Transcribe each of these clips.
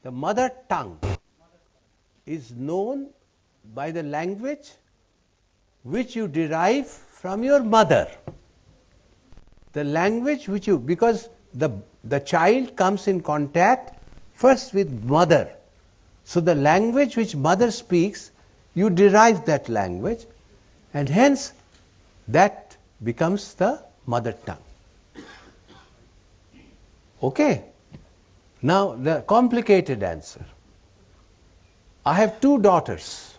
The mother tongue is known by the language which you derive from your mother. The language which you, because the child comes in contact first with mother. So the language which mother speaks, you derive that language, and hence that becomes the mother tongue. Okay? Now the complicated answer. I have two daughters.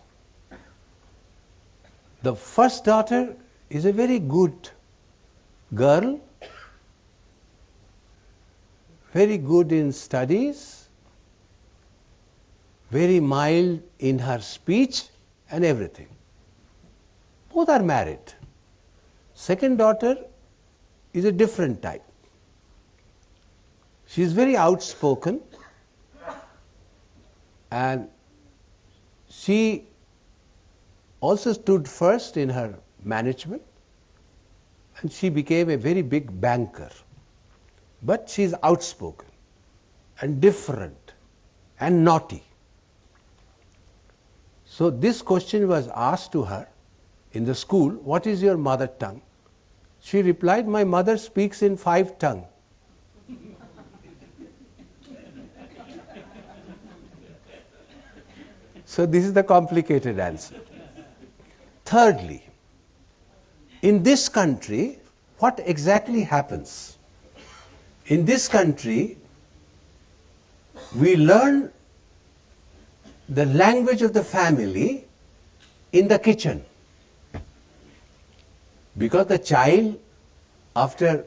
The first daughter is a very good girl, very good in studies, very mild in her speech and everything. Both are married. Second daughter is a different type. She is very outspoken, and she also stood first in her management, and she became a very big banker. But she is outspoken and different and naughty. So this question was asked to her in the school, what is your mother tongue? She replied, my mother speaks in 5 tongues. So this is the complicated answer. Thirdly, in this country, what exactly happens? In this country, we learn the language of the family in the kitchen. Because the child, after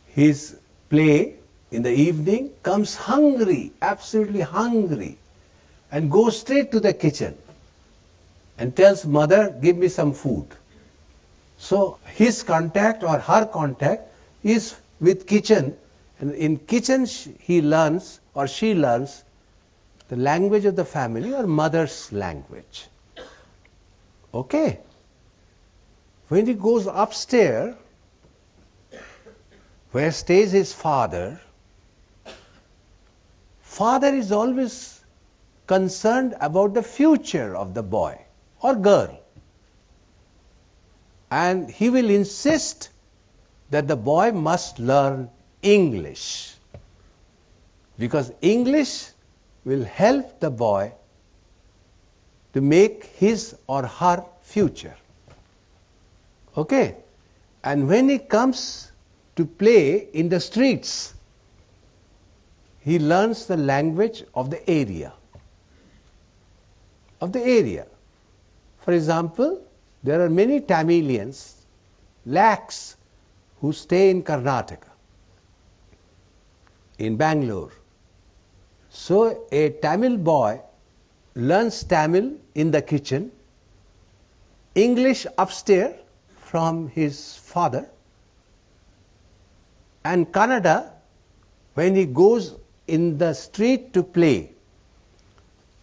his play in the evening, comes hungry, absolutely hungry, and goes straight to the kitchen and tells mother, give me some food. So his contact or her contact is with kitchen, and in kitchen he learns or she learns the language of the family or mother's language. Okay? When he goes upstairs, where stays his father, father is always concerned about the future of the boy or girl. And he will insist that the boy must learn English, because English will help the boy to make his or her future. Okay? And when he comes to play in the streets, he learns the language of the area. Of the area. For example, there are many Tamilians, lakhs, who stay in Karnataka, in Bangalore. So a Tamil boy learns Tamil in the kitchen, English upstairs from his father, and Kannada when he goes in the street to play.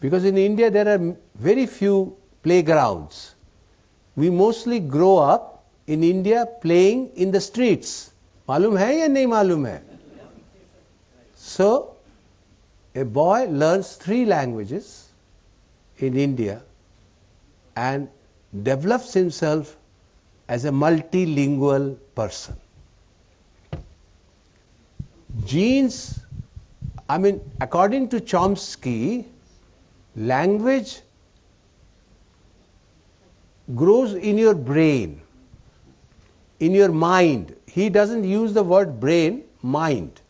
Because in India there are very few playgrounds. We mostly grow up in India playing in the streets. मालूम है या नहीं मालूम है? So a boy learns 3 languages in India and develops himself as a multilingual person. Genes, according to Chomsky, language grows in your brain, in your mind. He doesn't use the word brain, mind.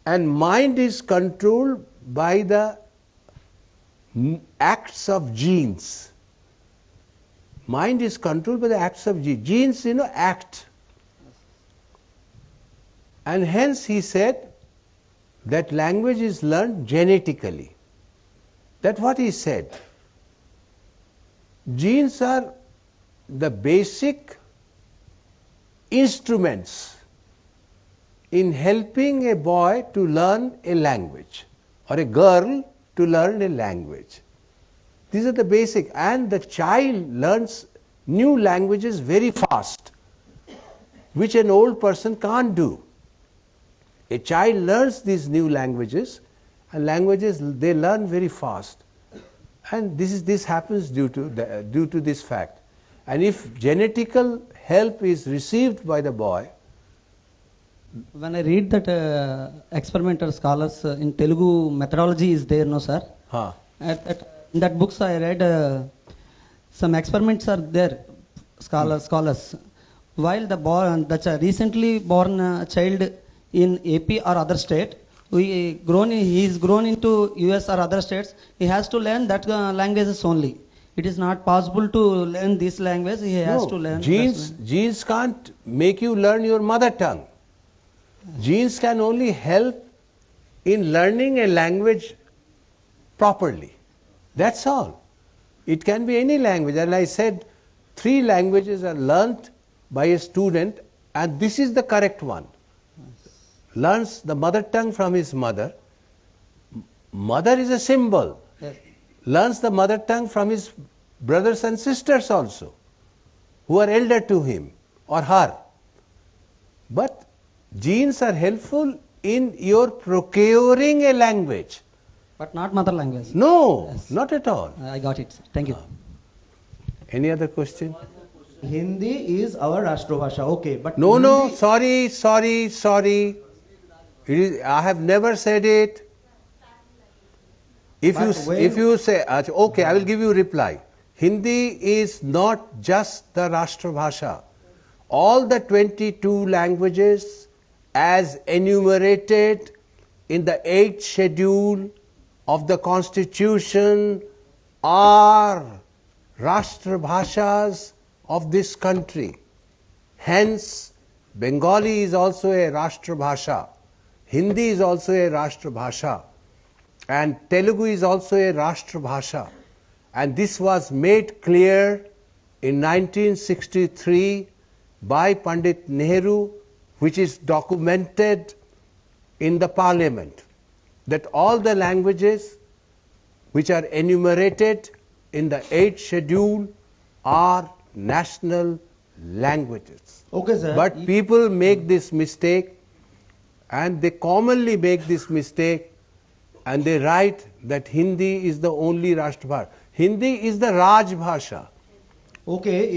And mind is controlled by the acts of genes. Mind is controlled by the acts of genes. Genes, act. And hence he said that language is learned genetically. That's what he said. Genes are the basic instruments in helping a boy to learn a language or a girl to learn a language. These are the basic, and the child learns new languages very fast, which an old person can't do. A child learns these new languages, and languages they learn very fast. And this happens due to this fact. And if genetical help is received by the boy, when I read that experimental scholars in Telugu methodology is there, no sir? In that books I read some experiments are there, scholars. While that's a recently born child in AP or other state, he is grown into US or other states, he has to learn that languages only. It is not possible to learn this language. He has to learn. Genes can't make you learn your mother tongue. Genes can only help in learning a language properly. That's all. It can be any language. And I said 3 languages are learnt by a student, and this is the correct one. Learns the mother tongue from his mother. Mother is a symbol. Yes. Learns the mother tongue from his brothers and sisters also, who are elder to him or her. But genes are helpful in your procuring a language. But not mother language. No, Yes. not at all. I got it. Thank you. Any other question? Hindi is our Rashtrabhasha, okay, but No, Hindi, sorry. I have never said it. If you say, okay, I will give you a reply. Hindi is not just the Rashtrabhasha. All the 22 languages as enumerated in the 8th schedule of the Constitution are Rashtrabhashas of this country. Hence, Bengali is also a Rashtrabhasha. Hindi is also a Rashtrabhasha. And Telugu is also a Rashtrabhasha. And this was made clear in 1963 by Pandit Nehru, which is documented in the parliament, that all the languages which are enumerated in the 8th schedule are national languages. okay sir. But people make this mistake, and they commonly make this mistake, and they write that Hindi is the only Rashtrabhasha. Hindi is the Raj Bhasha. Okay,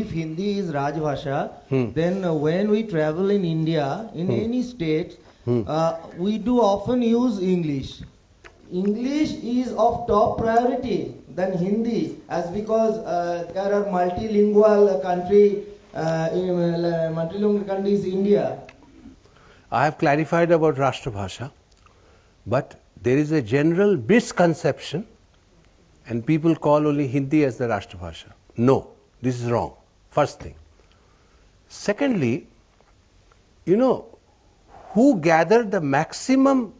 if Hindi is Rajbhasha, Hmm. then when we travel in India, in any state, Hmm. we do often use English. English is of top priority than Hindi, as because there are multilingual country, multilingual country is India. I have clarified about Rashtrabhasha, but there is a general misconception, and people call only Hindi as the Rashtrabhasha. No, this is wrong. First thing. Secondly, who gathered the maximum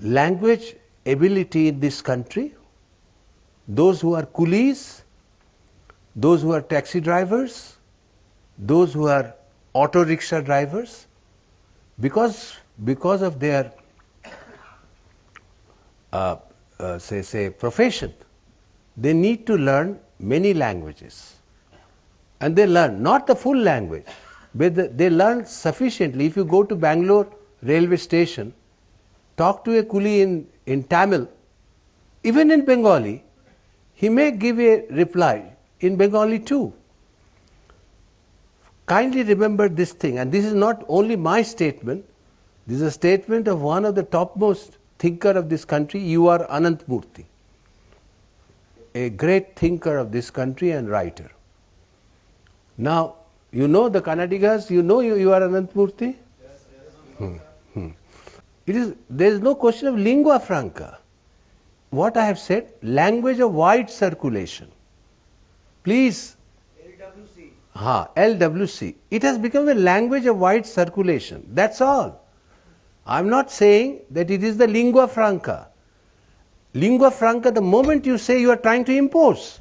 language ability in this country? Those who are coolies, those who are taxi drivers, those who are auto rickshaw drivers, because of their say profession, they need to learn many languages, and they learn not the full language, but they learn sufficiently. If you go to Bangalore railway station, talk to a coolie in Tamil, even in Bengali, he may give a reply in Bengali too. Kindly remember this thing, and this is not only my statement, this is a statement of one of the topmost thinker of this country, U.R. Ananthamurthy, a great thinker of this country and writer. Now, you know the Kannadigas, you know U.R. Ananthamurthy? Yes. There is no question of lingua franca. What I have said, language of wide circulation. Please. LWC. It has become a language of wide circulation. That's all. I'm not saying that it is the lingua franca. Lingua franca, the moment you say, you are trying to impose.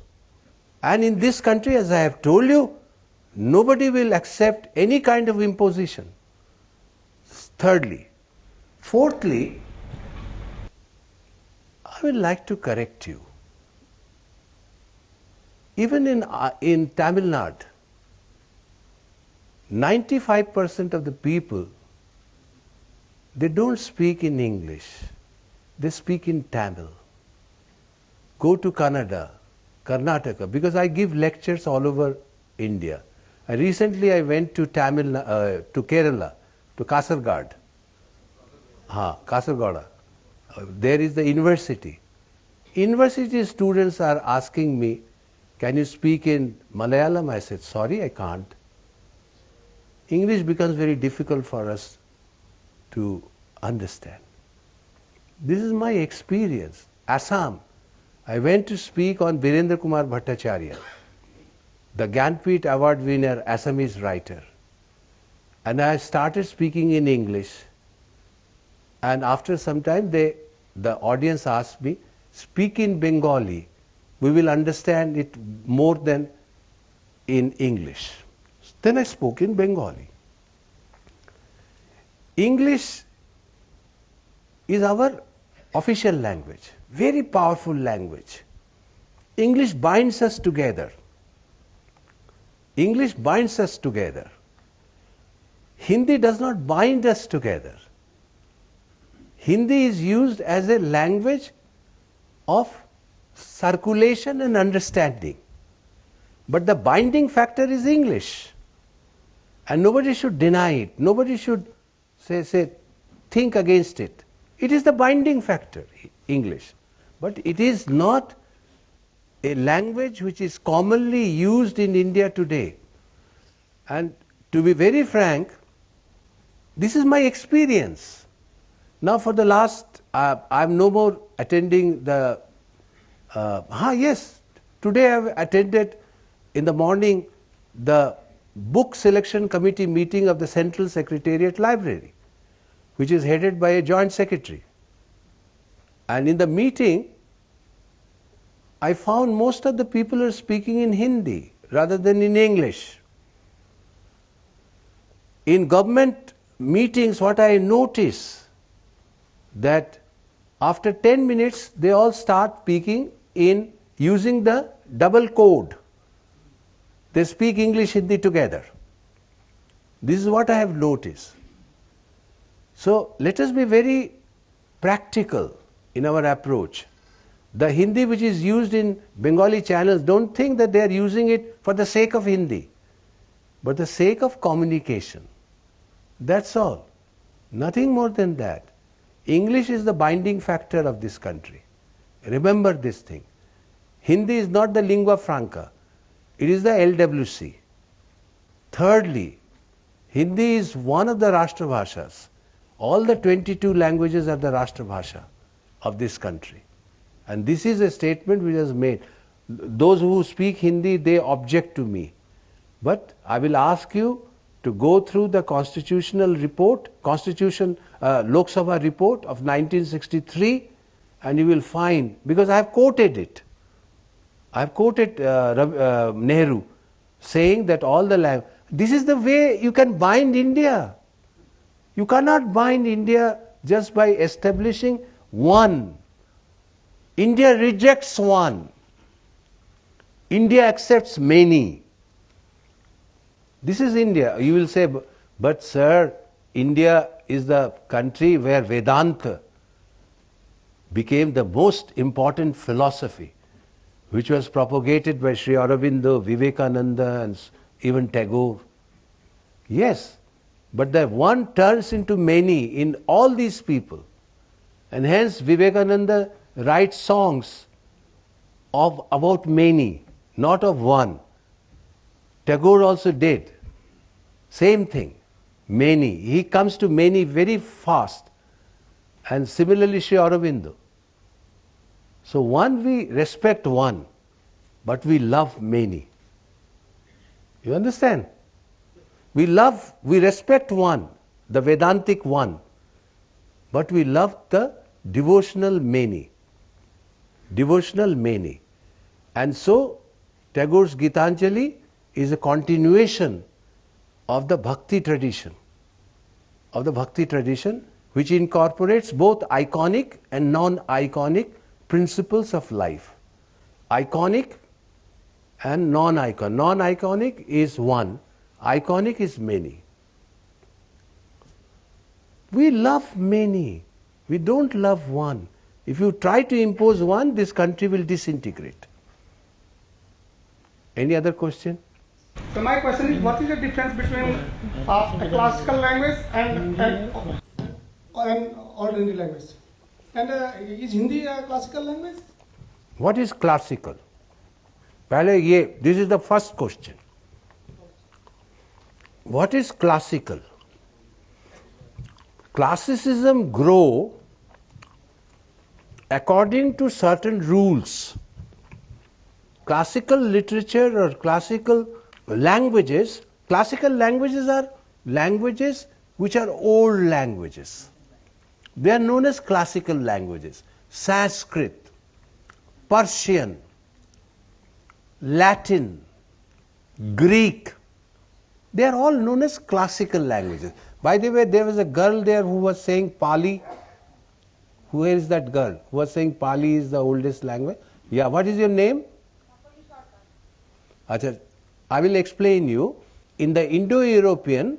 And in this country, as I have told you, nobody will accept any kind of imposition. Thirdly. Fourthly, I would like to correct you. Even in Tamil Nadu, 95% of the people they don't speak in English. They speak in Tamil. Go to Kannada, Karnataka, because I give lectures all over India. And recently I went to to Kerala, to Kasaragod. Kasaragod. There is the university. University students are asking me, can you speak in Malayalam? I said, sorry, I can't. English becomes very difficult for us to understand. This is my experience. Assam. I went to speak on Birendra Kumar Bhattacharya, the Gyanpith Award winner Assamese writer. And I started speaking in English. And after some time, the audience asked me, speak in Bengali. We will understand it more than in English. Then I spoke in Bengali. English is our official language, very powerful language. English binds us together. English binds us together. Hindi does not bind us together. Hindi is used as a language of circulation and understanding. But the binding factor is English. And nobody should deny it. Nobody should think against it. It is the binding factor, English. But it is not a language which is commonly used in India today. And to be very frank, this is my experience. Now for the last, I'm no more attending the, yes, today I've attended in the morning the book selection committee meeting of the Central Secretariat Library, which is headed by a joint secretary. And in the meeting, I found most of the people are speaking in Hindi rather than in English. In government meetings, what I notice that after 10 minutes, they all start speaking in using the double code. They speak English, Hindi together. This is what I have noticed. So let us be very practical in our approach. The Hindi which is used in Bengali channels, don't think that they are using it for the sake of Hindi, but the sake of communication. That's all. Nothing more than that. English is the binding factor of this country. Remember this thing. Hindi is not the lingua franca. It is the LWC. Thirdly, Hindi is one of the Rashtrabhashas. All the 22 languages are the Rashtrabhasha of this country. And this is a statement which is made. Those who speak Hindi, they object to me. But I will ask you to go through the constitutional report, Lok Sabha report of 1963, and you will find, because I have quoted it. I have quoted Nehru saying that all the language. This is the way you can bind India. You cannot bind India just by establishing one. India rejects one. India accepts many. This is India. You will say, but sir, India is the country where Vedanta became the most important philosophy, which was propagated by Sri Aurobindo, Vivekananda, and even Tagore. Yes, but the one turns into many in all these people. And hence Vivekananda writes songs about many, not of one. Tagore also did. Same thing. Many. He comes to many very fast. And similarly Sri Aurobindo. So we respect one, but we love many. You understand? We respect one, the Vedantic one, but we love the devotional many. Devotional many. And so Tagore's Gitanjali is a continuation of the Bhakti tradition. Which incorporates both iconic and non-iconic principles of life. Iconic and non-iconic. Non-iconic is one, iconic is many. We love many. We don't love one. If you try to impose one, this country will disintegrate. Any other question? So my question is, what is the difference between a classical language and an ordinary language? And is Hindi a classical language? What is classical? This is the first question. What is classical? Classicism grow according to certain rules. Classical literature or classical languages are languages which are old languages. They are known as classical languages. Sanskrit, Persian, Latin, Greek, they are all known as classical languages. By the way, there was a girl there who was saying Pali. Where is that girl who was saying Pali is the oldest language? Yeah, what is your name? Achha, I will explain you. In the Indo-European,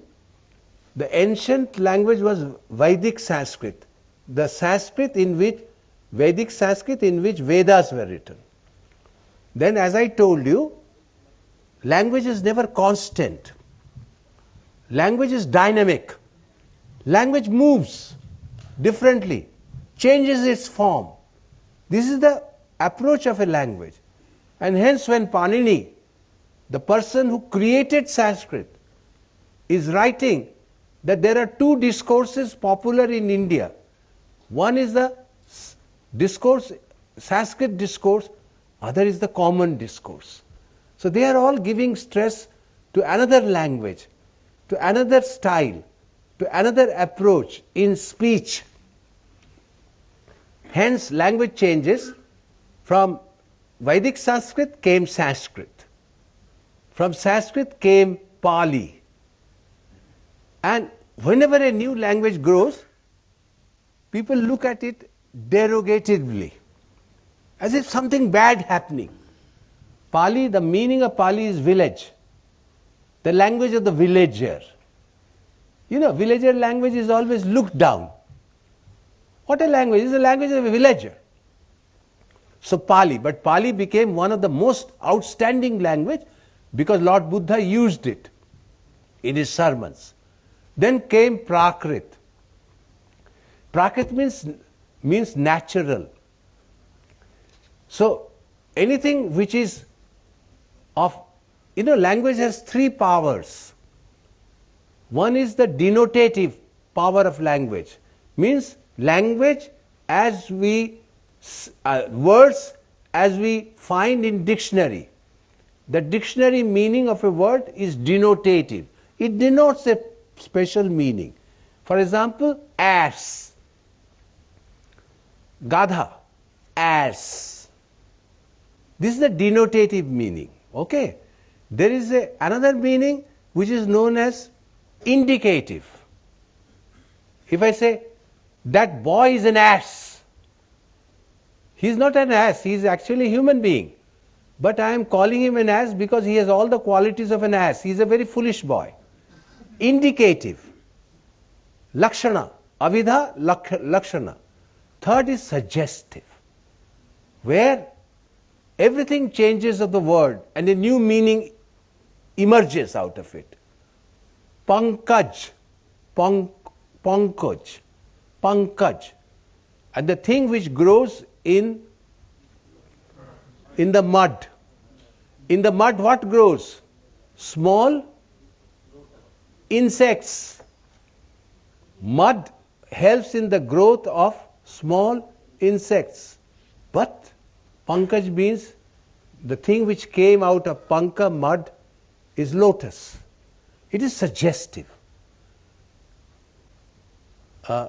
the ancient language was Vedic Sanskrit. The Sanskrit in which, Vedic Sanskrit in which Vedas were written. Then as I told you, language is never constant. Language is dynamic. Language moves differently, changes its form. This is the approach of a language. And hence when Panini, the person who created Sanskrit, is writing that there are two discourses popular in India. One is the discourse, Sanskrit discourse, other is the common discourse. So they are all giving stress to another language, to another style, to another approach in speech. Hence language changes. From Vedic Sanskrit came Sanskrit. From Sanskrit came Pali. And whenever a new language grows, people look at it derogatively, as if something bad happening. Pali, the meaning of Pali is village, the language of the villager. You know, villager language is always looked down. What a language? It is the language of a villager. So Pali, but Pali became one of the most outstanding language because Lord Buddha used it in his sermons. Then came Prakrit. Prakrit means natural. So anything which is of, language has three powers. One is the denotative power of language, means language as we, words as we find in dictionary. The dictionary meaning of a word is denotative. It denotes a special meaning. For example, ass, gadha, ass. This is the denotative meaning. Okay. There is another meaning which is known as indicative. If I say that boy is an ass, he is not an ass, he is actually a human being. But I am calling him an ass because he has all the qualities of an ass. He is a very foolish boy. Indicative. Lakshana. Avidha, lakshana. Third is suggestive, where everything changes of the word and a new meaning emerges out of it. Pankaj, pankaj, pankaj. And the thing which grows in the mud. In the mud what grows? Small insects. Mud helps in the growth of small insects. But pankaj means the thing which came out of panka, mud, is lotus. It is suggestive.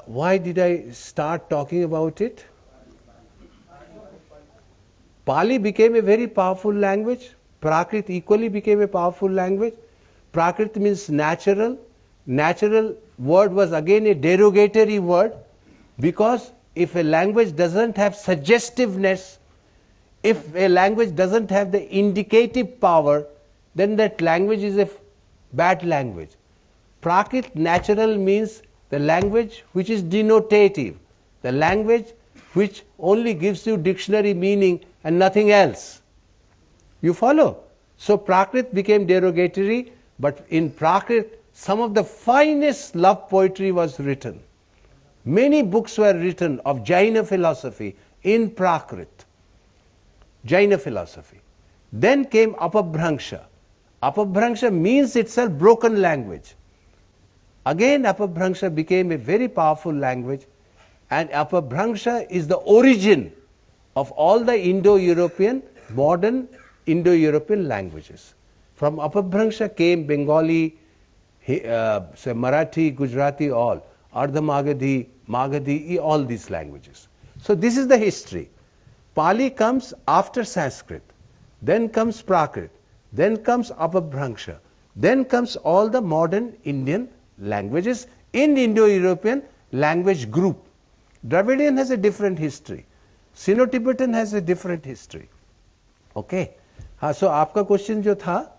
Why did I start talking about it? Pali became a very powerful language. Prakrit equally became a powerful language. Prakrit means natural. Natural word was again a derogatory word, because if a language doesn't have suggestiveness, if a language doesn't have the indicative power, then that language is a bad language. Prakrit, natural, means the language which is denotative, the language which only gives you dictionary meaning and nothing else. You follow? So Prakrit became derogatory, but in Prakrit, some of the finest love poetry was written. Many books were written of Jaina philosophy in Prakrit. Jaina philosophy. Then came Apabhrangsha. Apabhrangsha means itself broken language. Again, Apabhrangsha became a very powerful language, and Apabhrangsha is the origin of all the Indo-European, modern Indo-European languages. From Apabhrangsha came Bengali, Marathi, Gujarati, all, Ardha Magadhi, Magadhi, all these languages. So this is the history. Pali comes after Sanskrit, then comes Prakrit, then comes Apabhrangsha, then comes all the modern Indian languages in Indo-European language group. Dravidian has a different history. Sino-Tibetan has a different history. Okay. So आपका question जो था?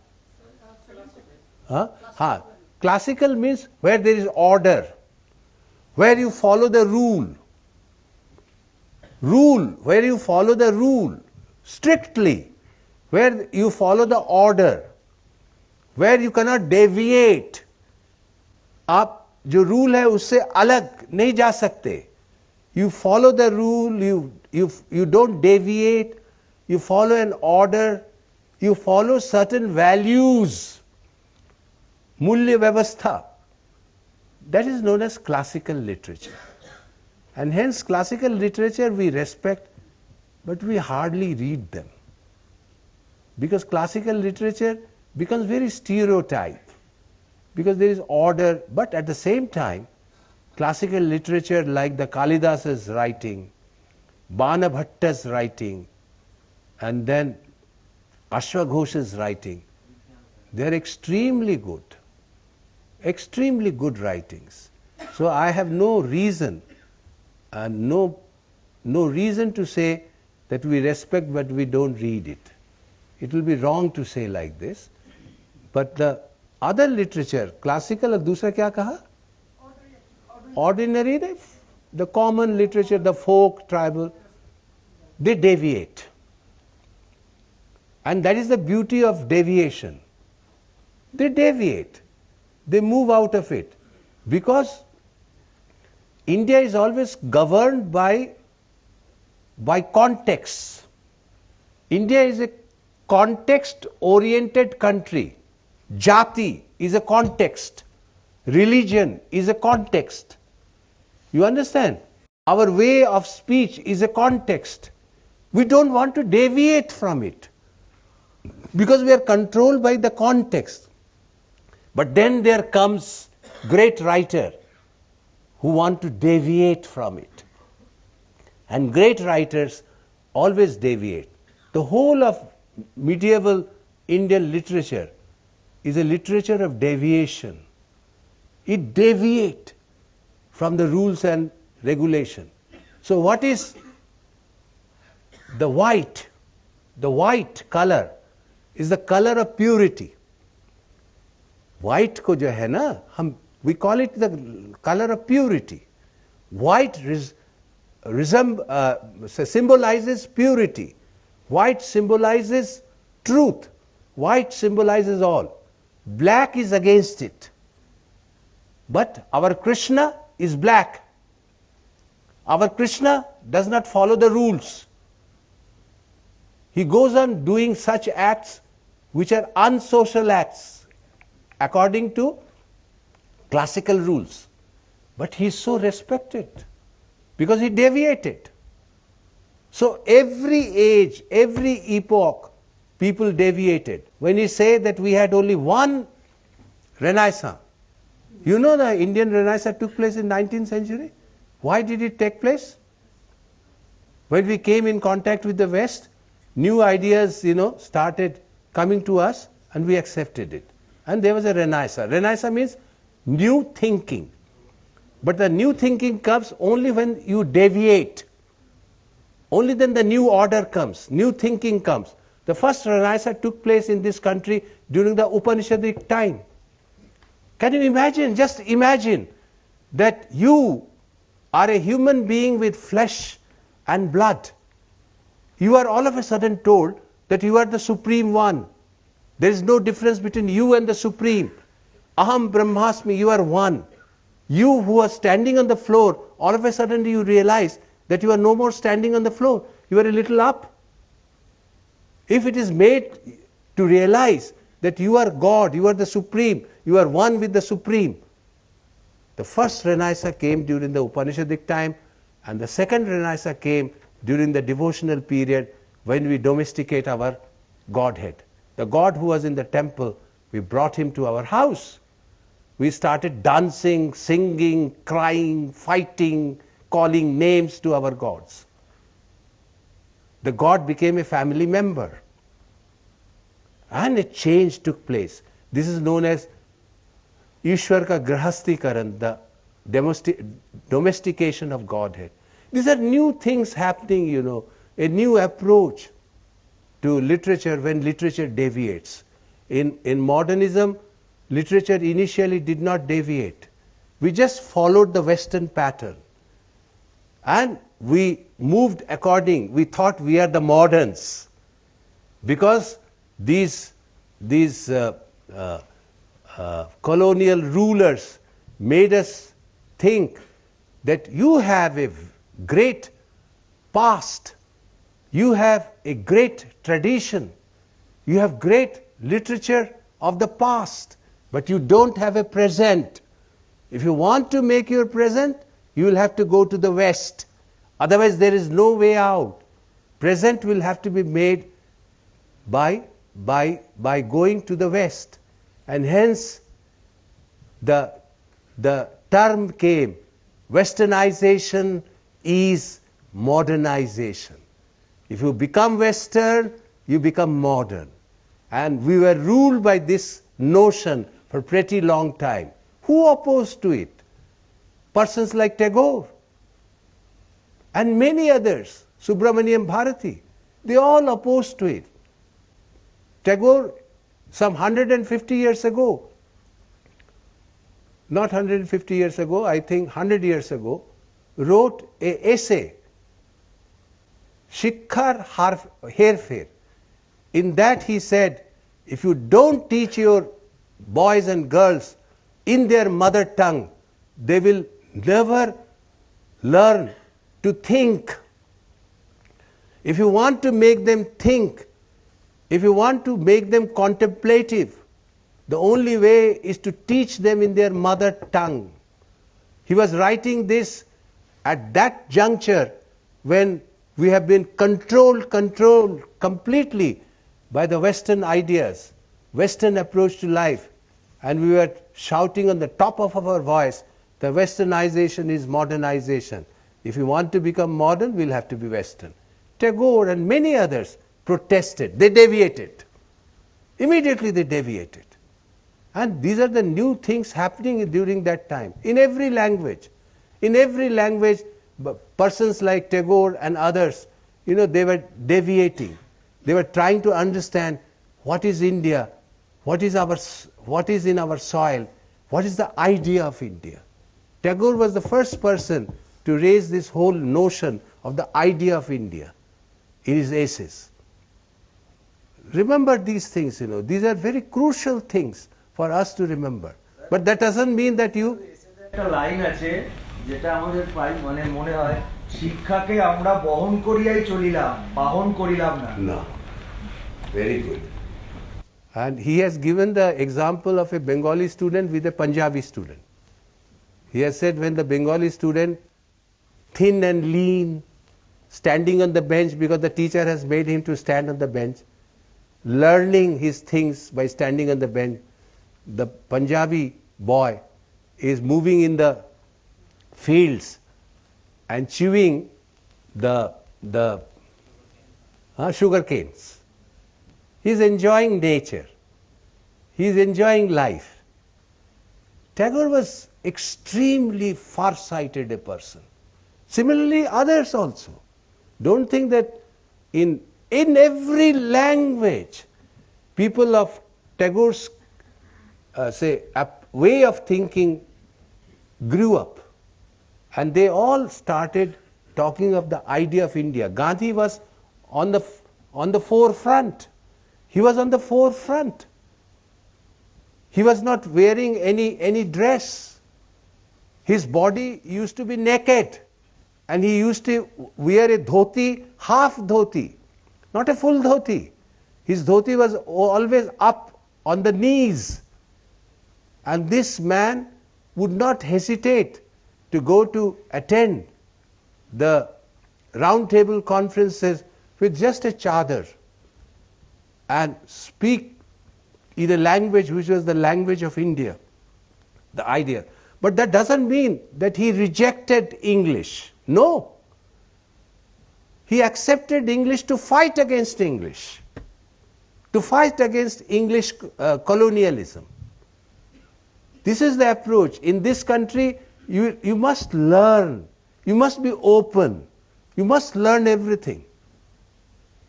हाँ. Classical means where there is order, where you follow the rule. Where you follow the rule strictly, where you follow the order, where you cannot deviate. आप जो rule है उससे अलग नहीं जा सकते. You follow the rule, you don't deviate, you follow an order, you follow certain values. Mulya Vyavastha. That is known as classical literature. And hence classical literature we respect, but we hardly read them. Because classical literature becomes very stereotyped. Because there is order, but at the same time, classical literature like the Kalidasa's writing, Bana Bhatta's writing, and then Ashwaghosh's writing, they are extremely good writings. So I have no reason no reason to say that we respect but we don't read it. It will be wrong to say like this. But the other literature, classical, और दूसरा क्या कहा? Ordinary, the common literature, the folk, tribal, they deviate. And that is the beauty of deviation. They deviate. They move out of it. Because India is always governed by context. India is a context-oriented country. Jati is a context. Religion is a context. You understand? Our way of speech is a context. We don't want to deviate from it because we are controlled by the context. But then there comes great writer who want to deviate from it. And great writers always deviate. The whole of medieval Indian literature is a literature of deviation. It deviates from the rules and regulation. So what is the white? The white color is the color of purity. White को जो है ना, we call it the color of purity. White symbolizes purity. White symbolizes truth. White symbolizes all. Black is against it. But our Krishna is black. Our Krishna does not follow the rules. He goes on doing such acts which are unsocial acts according to classical rules. But he is so respected because he deviated. So every age, every epoch, people deviated. When you say that we had only one Renaissance, you know the Indian Renaissance took place in 19th century. Why did it take place? When we came in contact with the West, new ideas, started coming to us and we accepted it. And there was a Renaissance. Renaissance means new thinking. But the new thinking comes only when you deviate. Only then the new order comes, new thinking comes. The first Renaissance took place in this country during the Upanishadic time. Can you imagine? Just imagine that you are a human being with flesh and blood. You are all of a sudden told that you are the Supreme One. There is no difference between you and the Supreme. Aham Brahmasmi, you are one. You who are standing on the floor, all of a sudden you realize that you are no more standing on the floor. You are a little up. If it is made to realize that you are God, you are the Supreme, you are one with the Supreme. The first Renaissance came during the Upanishadic time, and the second Renaissance came during the devotional period when we domesticate our Godhead. The God who was in the temple, we brought him to our house. We started dancing, singing, crying, fighting, calling names to our gods. The God became a family member. And a change took place. This is known as Ishwar ka Grahastikaran, the domestication of Godhead. These are new things happening, you know, a new approach to literature when literature deviates. In modernism, literature initially did not deviate. We just followed the Western pattern. And we moved according. We thought we are the moderns. Because these colonial rulers made us think that you have a great past, you have a great tradition, you have great literature of the past, but you don't have a present. If you want to make your present, you will have to go to the West. Otherwise, there is no way out. Present will have to be made by going to the West. And hence, the term came, Westernization is modernization. If you become Western, you become modern. And we were ruled by this notion for a pretty long time. Who opposed to it? Persons like Tagore and many others, Subramaniam Bharati, they all opposed to it. Tagore, some 150 years ago, not 150 years ago, I think 100 years ago, wrote an essay, Shikhar Herfer. In that he said, if you don't teach your boys and girls in their mother tongue, they will never learn to think. If you want to make them think, if you want to make them contemplative, the only way is to teach them in their mother tongue. He was writing this at that juncture when we have been controlled completely by the Western ideas, Western approach to life, and we were shouting on the top of our voice, the Westernization is modernization. If you want to become modern, we'll have to be Western. Tagore and many others protested. They deviated. Immediately they deviated. And these are the new things happening during that time. In every language, persons like Tagore and others, you know, they were deviating. They were trying to understand what is India, what is in our soil, what is the idea of India. Tagore was the first person to raise this whole notion of the idea of India in his essays. Remember these things, you know. These are very crucial things for us to remember. But that doesn't mean that you... একটা line আছে যেটা আমাদের মানে মনে হয় শিক্ষাকে আমরা বহন করিয়াই চলিলাম বাহন করিলাম না. No. Very good. And he has given the example of a Bengali student with a Punjabi student. He has said when the Bengali student, thin and lean, standing on the bench because the teacher has made him to stand on the bench, learning his things by standing on the bench, the Punjabi boy is moving in the fields and chewing the sugar canes. He is enjoying nature. He is enjoying life. Tagore was extremely far-sighted a person. Similarly, others also. Don't think that in every language, people of Tagore's way of thinking grew up. And they all started talking of the idea of India. Gandhi was on the forefront. He was on the forefront. He was not wearing any dress. His body used to be naked. And he used to wear a dhoti, half dhoti, not a full dhoti. His dhoti was always up on the knees. And this man would not hesitate to go to attend the round table conferences with just a chadar and speak in a language which was the language of India, the idea. But that doesn't mean that he rejected English. No. He accepted English to fight against English, to fight against English colonialism. This is the approach. In this country, you must learn. You must be open. You must learn everything.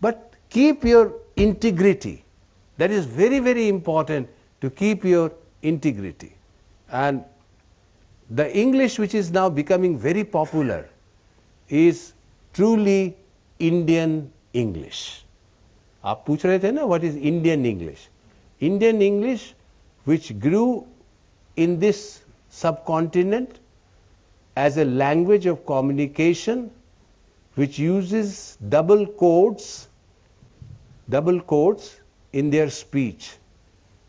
But keep your integrity. That is very, very important, to keep your integrity. And the English which is now becoming very popular is truly Indian English. आप पूछ रहे थे ना, what is Indian English? Indian English, which grew in this subcontinent as a language of communication, which uses double quotes in their speech.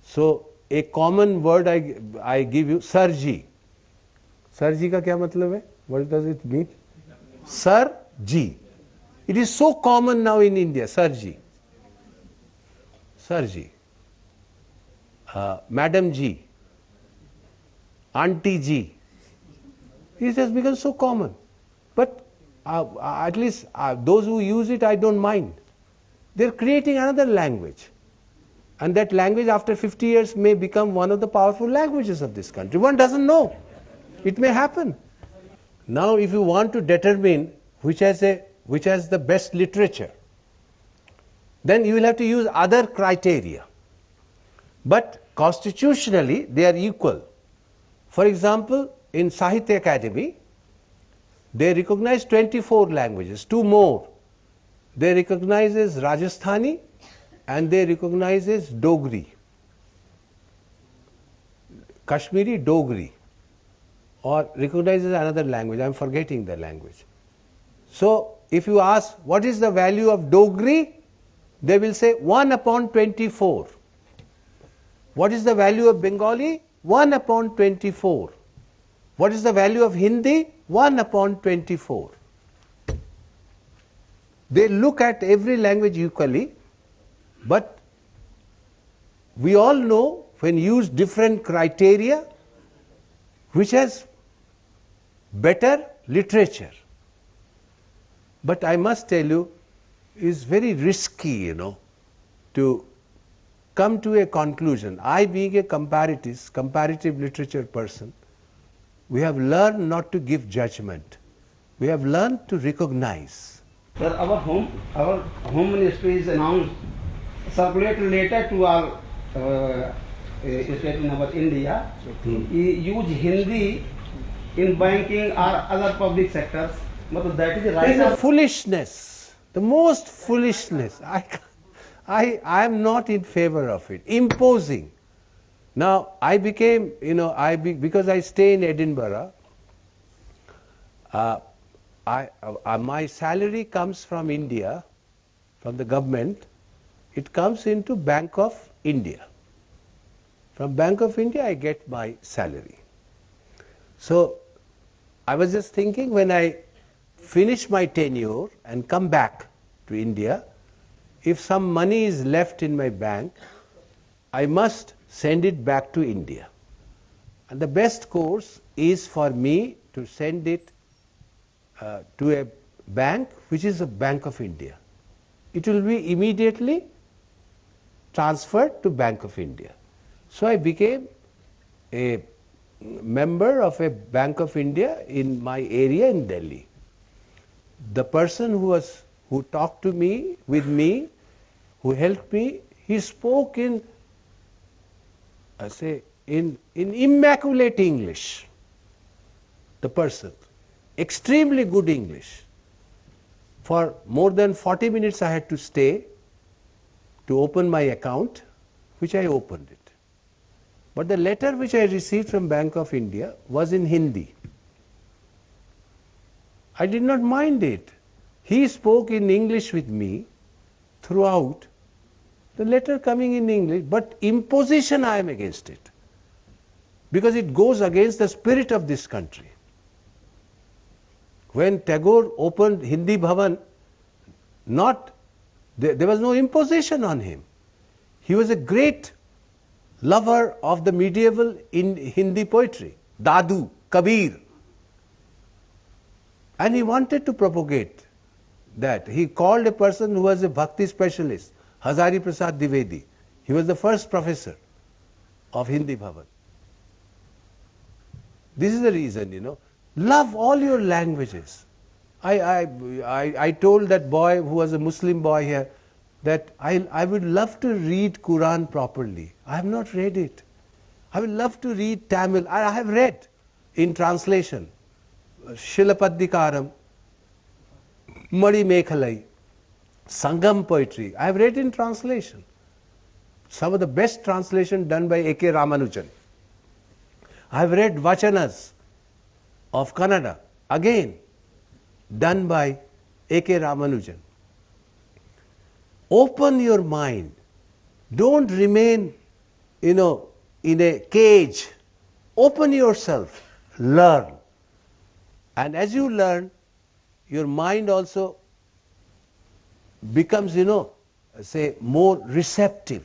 So a common word I give you, sir ji. Sir ji का क्या मतलब है? What does it mean? Sir ji. It is so common now in India, sir ji. Sir ji. Madam ji. Auntie ji. It has become so common. But at least those who use it, I don't mind. They're creating another language. And that language after 50 years may become one of the powerful languages of this country. One doesn't know. It may happen. Now if you want to determine which has the best literature, then you will have to use other criteria. But constitutionally they are equal. For example, in Sahitya Academy, they recognize 24 languages, 2 more. They recognize as Rajasthani and they recognize as Dogri. Kashmiri Dogri. Or recognizes another language. I am forgetting the language. So if you ask what is the value of Dogri, they will say 1 upon 24. What is the value of Bengali? 1 upon 24. What is the value of Hindi? 1 upon 24. They look at every language equally, but we all know when used different criteria, which has better literature. But I must tell you, it's very risky, to come to a conclusion. I, being a comparative literature person, we have learned not to give judgment. We have learned to recognize. Sir, our home ministry is announced, circulate letter to our state in our India, use Hindi in banking or other public sectors. But that is right. It is a foolishness, the most foolishness. I am not in favor of it. Imposing. Now I became, because I stay in Edinburgh, my salary comes from India, from the government. It comes into Bank of India. From Bank of India I get my salary. So I was just thinking, when I finish my tenure and come back to India, if some money is left in my bank, I must send it back to India. And the best course is for me to send it to a bank which is a Bank of India. It will be immediately transferred to Bank of India. So I became a member of a Bank of India in my area in Delhi. The person who talked to me, with me, who helped me, he spoke in immaculate English. The person. extremely good English. For more than 40 minutes I had to stay to open my account, which I opened it. But the letter which I received from Bank of India was in Hindi. I did not mind it. He spoke in English with me throughout, the letter coming in English, but imposition I am against it. Because it goes against the spirit of this country. When Tagore opened Hindi Bhavan, there was no imposition on him. He was a great lover of the medieval in Hindi poetry, Dadu, Kabir. And he wanted to propagate that. He called a person who was a bhakti specialist, Hazari Prasad Dwivedi. He was the first professor of Hindi Bhavan. This is the reason, Love all your languages. I told that boy who was a Muslim boy here that I would love to read Quran properly. I have not read it. I would love to read Tamil. I have read in translation. Shilapaddikaram, Madi Mekhalai, Sangam poetry. I have read in translation. Some of the best translation done by A.K. Ramanujan. I have read Vachanas of Kannada, again done by A.K. Ramanujan. Open your mind. Don't remain, in a cage. Open yourself. Learn. And as you learn, your mind also becomes, more receptive.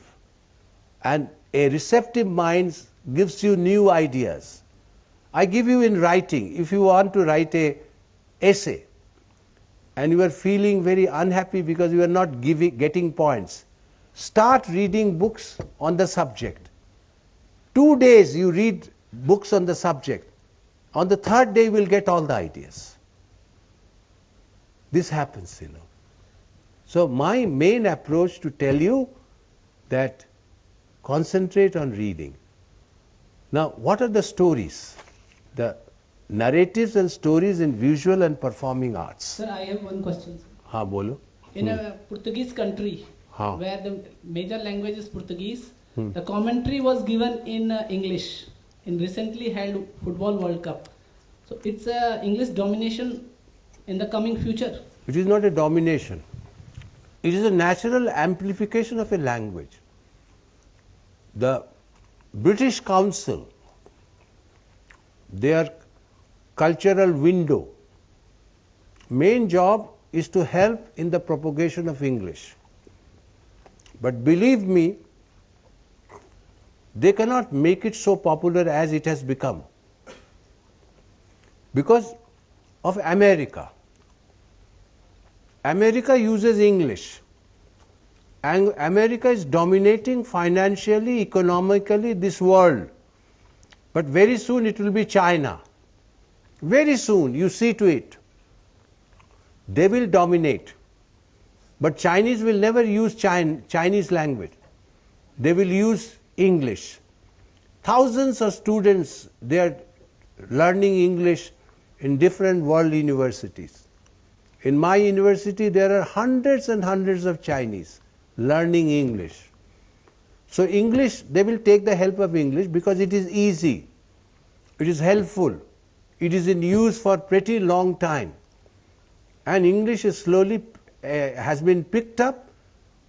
And a receptive mind gives you new ideas. I give you in writing, if you want to write a essay and you are feeling very unhappy because you are not getting points, start reading books on the subject. 2 days you read books on the subject. On the 3rd day you will get all the ideas. This happens, So my main approach to tell you that concentrate on reading. Now, what are the stories? The narratives and stories in visual and performing arts. Sir, I have one question. हाँ बोलो. In a Portuguese country, where the major language is Portuguese, the commentary was given in English in recently held Football World Cup. So it's a English domination in the coming future. It is not a domination. It is a natural amplification of a language. The British Council, their cultural window, main job is to help in the propagation of English. But believe me, they cannot make it so popular as it has become. Because of America. America uses English. And America is dominating financially, economically this world. But very soon it will be China. Very soon, you see to it. They will dominate. But Chinese will never use Chinese language. They will use English. Thousands of students, they are learning English in different world universities. In my university, there are hundreds and hundreds of Chinese learning English. So English, they will take the help of English because it is easy. It is helpful. It is in use for pretty long time. And English is slowly has been picked up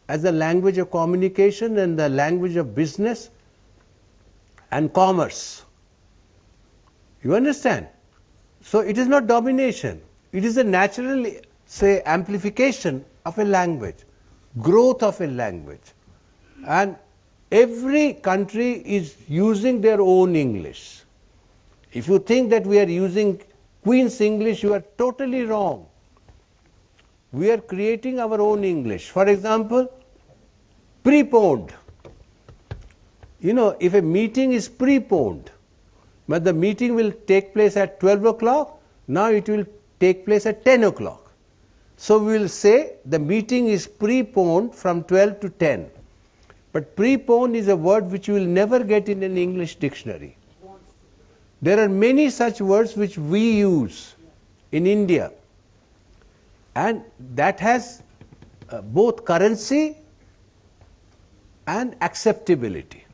as the language of communication and the language of business and commerce. You understand? So it is not domination. It is a natural, amplification of a language, growth of a language. And every country is using their own English. If you think that we are using Queen's English, you are totally wrong. We are creating our own English. For example, preponed. If a meeting is preponed, but the meeting will take place at 12 o'clock, now it will take place at 10 o'clock. So we will say the meeting is preponed from 12 to 10. But preponed is a word which you will never get in an English dictionary. There are many such words which we use in India. And that has both currency and acceptability.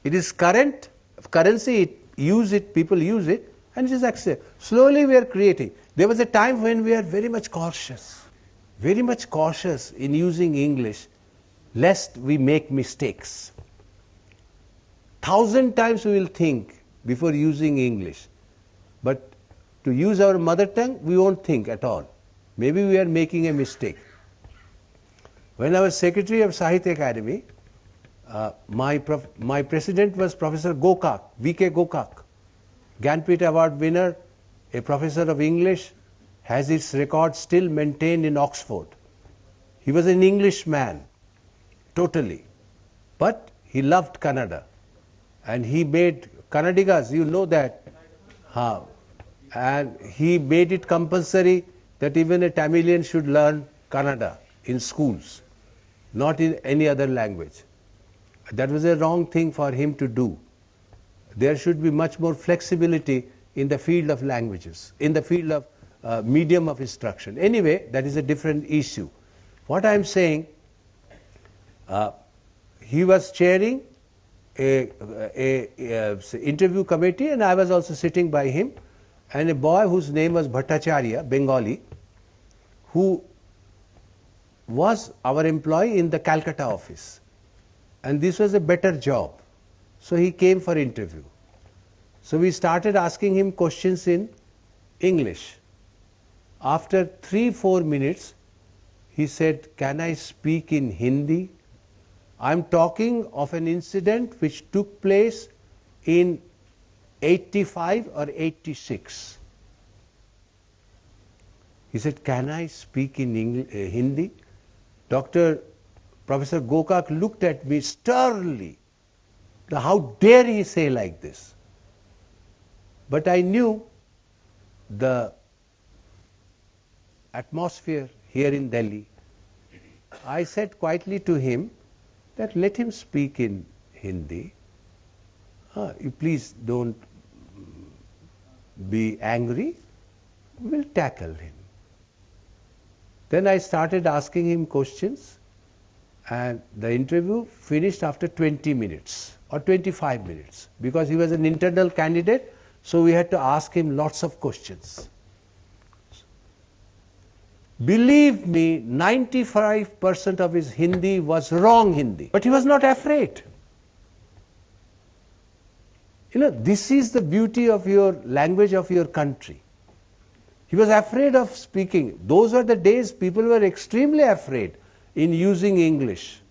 It is currency, people use it, and it is accepted. Slowly we are creating. There was a time when we are very much cautious in using English, lest we make mistakes. 1,000 times we will think before using English. But to use our mother tongue, we won't think at all. Maybe we are making a mistake. When I was Secretary of Sahitya Academy, my president was Professor Gokak, V.K. Gokak, Gyanpith Award winner, a professor of English, has his record still maintained in Oxford. He was an Englishman, totally. But he loved Kannada. And he made Kannadigas, you know that. And he made it compulsory that even a Tamilian should learn Kannada in schools, not in any other language. That was a wrong thing for him to do. There should be much more flexibility in the field of languages, in the field of medium of instruction. Anyway, that is a different issue. What I am saying, he was chairing a interview committee, and I was also sitting by him, and a boy whose name was Bhattacharya, Bengali, who was our employee in the Calcutta office. And this was a better job. So he came for interview. So we started asking him questions in English. After 3-4 minutes, he said, "Can I speak in Hindi? I'm talking of an incident which took place in 85 or 86. He said, "Can I speak in Hindi?" Professor Gokak looked at me sternly. How dare he say like this? But I knew the atmosphere here in Delhi. I said quietly to him that let him speak in Hindi. You please don't be angry. We'll tackle him. Then I started asking him questions, and the interview finished after 20 minutes or 25 minutes because he was an internal candidate, so we had to ask him lots of questions. Believe me, 95% of his Hindi was wrong Hindi, but he was not afraid. This is the beauty of your language of your country. He was afraid of speaking. Those were the days people were extremely afraid in using English.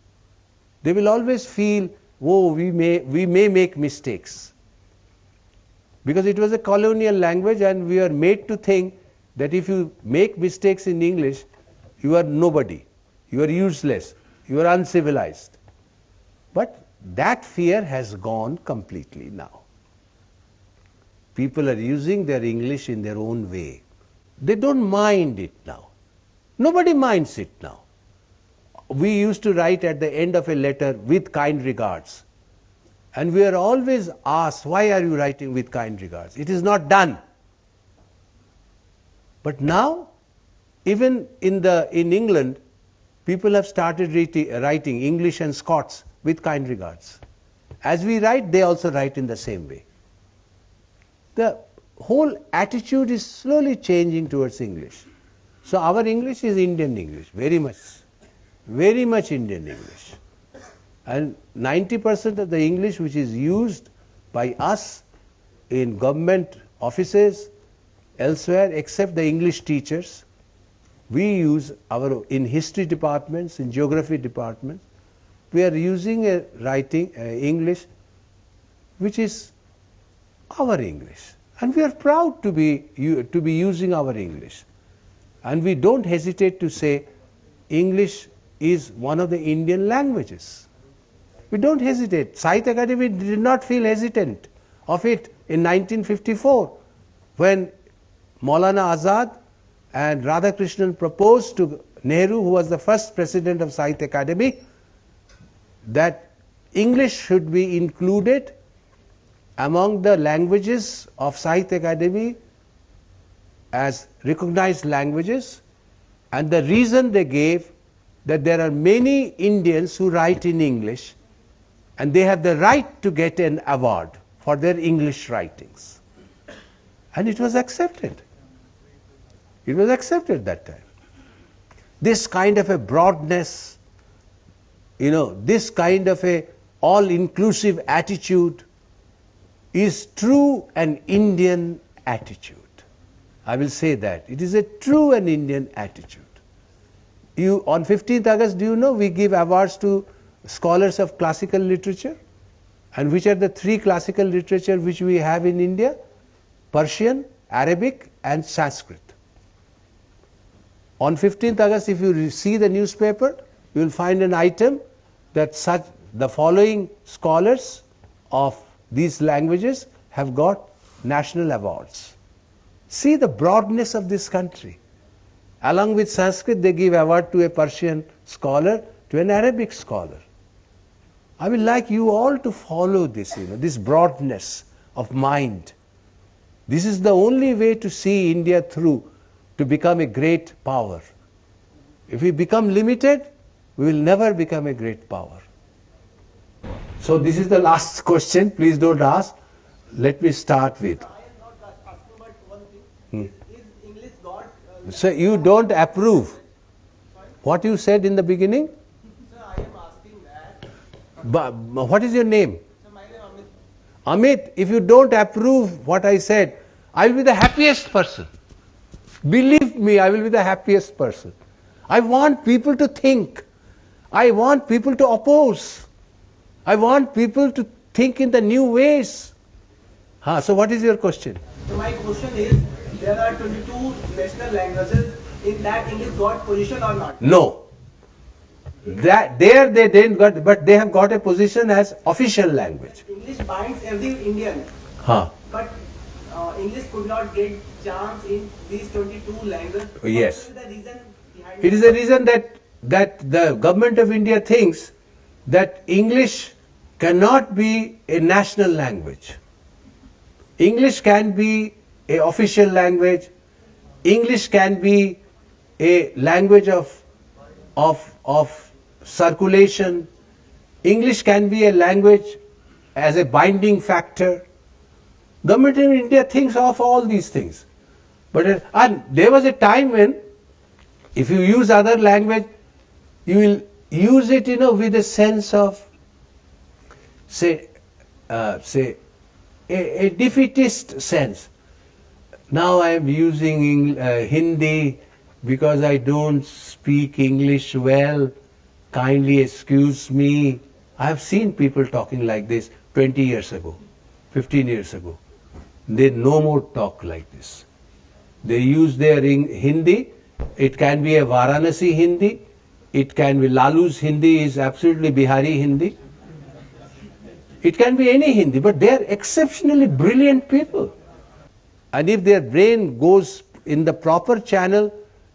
They will always feel, oh, we may make mistakes. Because it was a colonial language and we are made to think that if you make mistakes in English, you are nobody, you are useless, you are uncivilized. But that fear has gone completely now. People are using their English in their own way. They don't mind it now. Nobody minds it now. We used to write at the end of a letter, "with kind regards." And we are always asked, why are you writing "with kind regards"? It is not done. But now, even in England, people have started writing English and Scots "with kind regards." As we write, they also write in the same way. The whole attitude is slowly changing towards English. So our English is Indian English, very much Indian English. And 90% of the English which is used by us in government offices, elsewhere, except the English teachers, we use in history departments, in geography departments, we are using a writing English which is our English. And we are proud to be using our English. And we don't hesitate to say English is one of the Indian languages. We don't hesitate. Sahitya Academy did not feel hesitant of it in 1954 when Maulana Azad and Radhakrishnan proposed to Nehru, who was the first president of Sahitya Academy, that English should be included among the languages of Sahitya Academy as recognized languages, and the reason they gave that there are many Indians who write in English and they have the right to get an award for their English writings. And it was accepted. It was accepted that time. This kind of a broadness, this kind of a all-inclusive attitude is true an Indian attitude. I will say that. It is a true and Indian attitude. On 15th August, do you know, we give awards to scholars of classical literature? And which are the 3 classical literature which we have in India? Persian, Arabic and Sanskrit. On 15th August, if you see the newspaper, you will find an item that the following scholars of these languages have got national awards. See the broadness of this country. Along with Sanskrit, they give award to a Persian scholar, to an Arabic scholar. I would like you all to follow this, this broadness of mind. This is the only way to see India through, to become a great power. If we become limited, we will never become a great power. So this is the last question. Please don't ask. Let me start with. So you don't approve what you said in the beginning? Sir, I am asking that. But what is your name? Sir, my name is Amit. Amit, if you don't approve what I said, I will be the happiest person. Believe me, I will be the happiest person. I want people to think. I want people to oppose. I want people to think in the new ways. So what is your question? So my question is, there are 22 national languages. In that, English got position or not? No. That there they didn't got, but they have got a position as official language. English binds every Indian. But English could not get chance in these 22 languages. Yes. What is the reason behind It is the reason that the government of India thinks that English cannot be a national language. English can be an official language. English can be a language of circulation. English can be a language as a binding factor. Government of India thinks of all these things. But and there was a time when if you use other language, you will use it, with a sense of, say a defeatist sense. Now I am using Hindi because I don't speak English well. Kindly excuse me. I have seen people talking like this 20 years ago, 15 years ago. They no more talk like this. They use their Hindi. It can be a Varanasi Hindi. It can be Lalu's Hindi is absolutely Bihari Hindi. It can be any Hindi, but they are exceptionally brilliant people. And if their brain goes in the proper channel,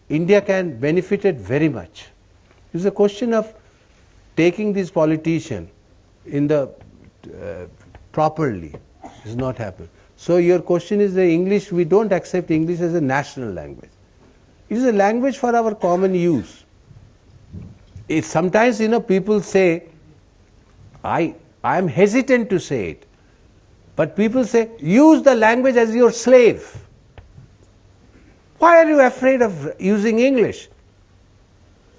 India can benefit it very much. It's a question of taking these politicians in the properly. It's not happening. So your question is the English, we don't accept English as a national language. It is a language for our common use. Sometimes, people say, I am hesitant to say it, but people say, use the language as your slave. Why are you afraid of using English?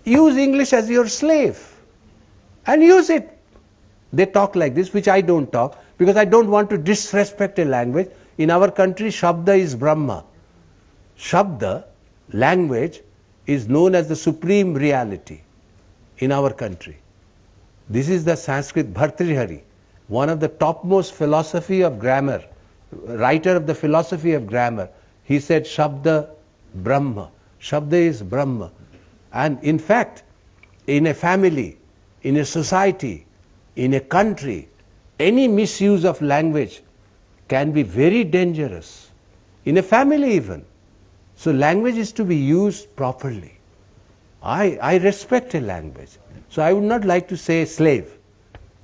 Use English as your slave and use it. They talk like this, which I don't talk, because I don't want to disrespect a language. In our country, Shabda is Brahma. Shabda, language, is known as the supreme reality in our country. This is the Sanskrit Bhartrihari, one of the topmost philosophy of grammar, writer of the philosophy of grammar. He said Shabda Brahma. Shabda is Brahma. And in fact, in a family, in a society, in a country, any misuse of language can be very dangerous. In a family even. So language is to be used properly. I respect a language. So I would not like to say slave.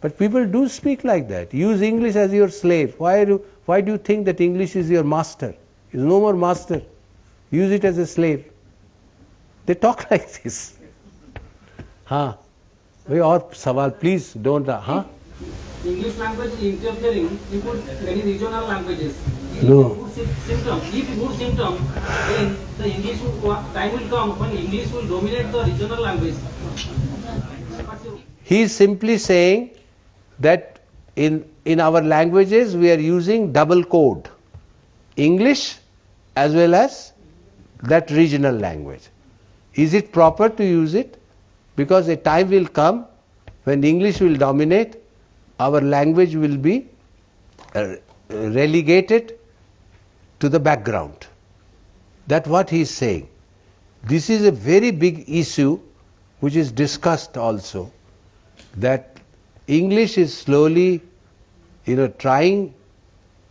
But people do speak like that. Use English as your slave. Why do you think that English is your master? Is no more master. use it as a slave. They talk like this. हाँ भाई और सवाल please don't हाँ. English language is interfering into many regional languages. No. If mood symptom, then the English time will come when English will dominate the regional language. He is simply saying that in our languages we are using double code, English as well as that regional language. Is it proper to use it? Because a time will come when English will dominate, our language will be relegated to the background. That's what he is saying. This is a very big issue which is discussed also, that English is slowly, trying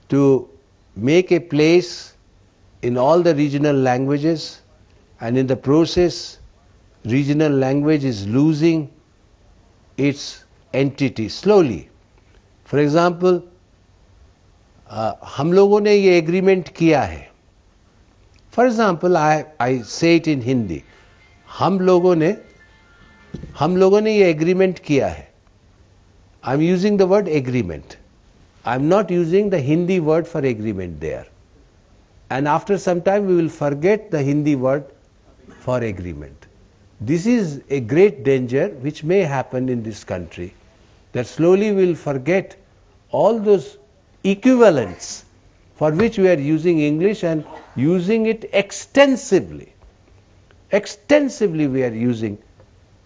to make a place in all the regional languages, and in the process regional language is losing its entity slowly. For example, हम लोगों ने ये agreement किया है. For example, I say it in Hindi. हम लोगों ने ये एग्रीमेंट किया है. I'm using the word agreement. I'm not using the Hindi word for agreement there. And after some time we will forget the Hindi word for agreement. This is a great danger which may happen in this country, that slowly we will forget all those equivalents for which we are using English, and using it extensively. Extensively we are using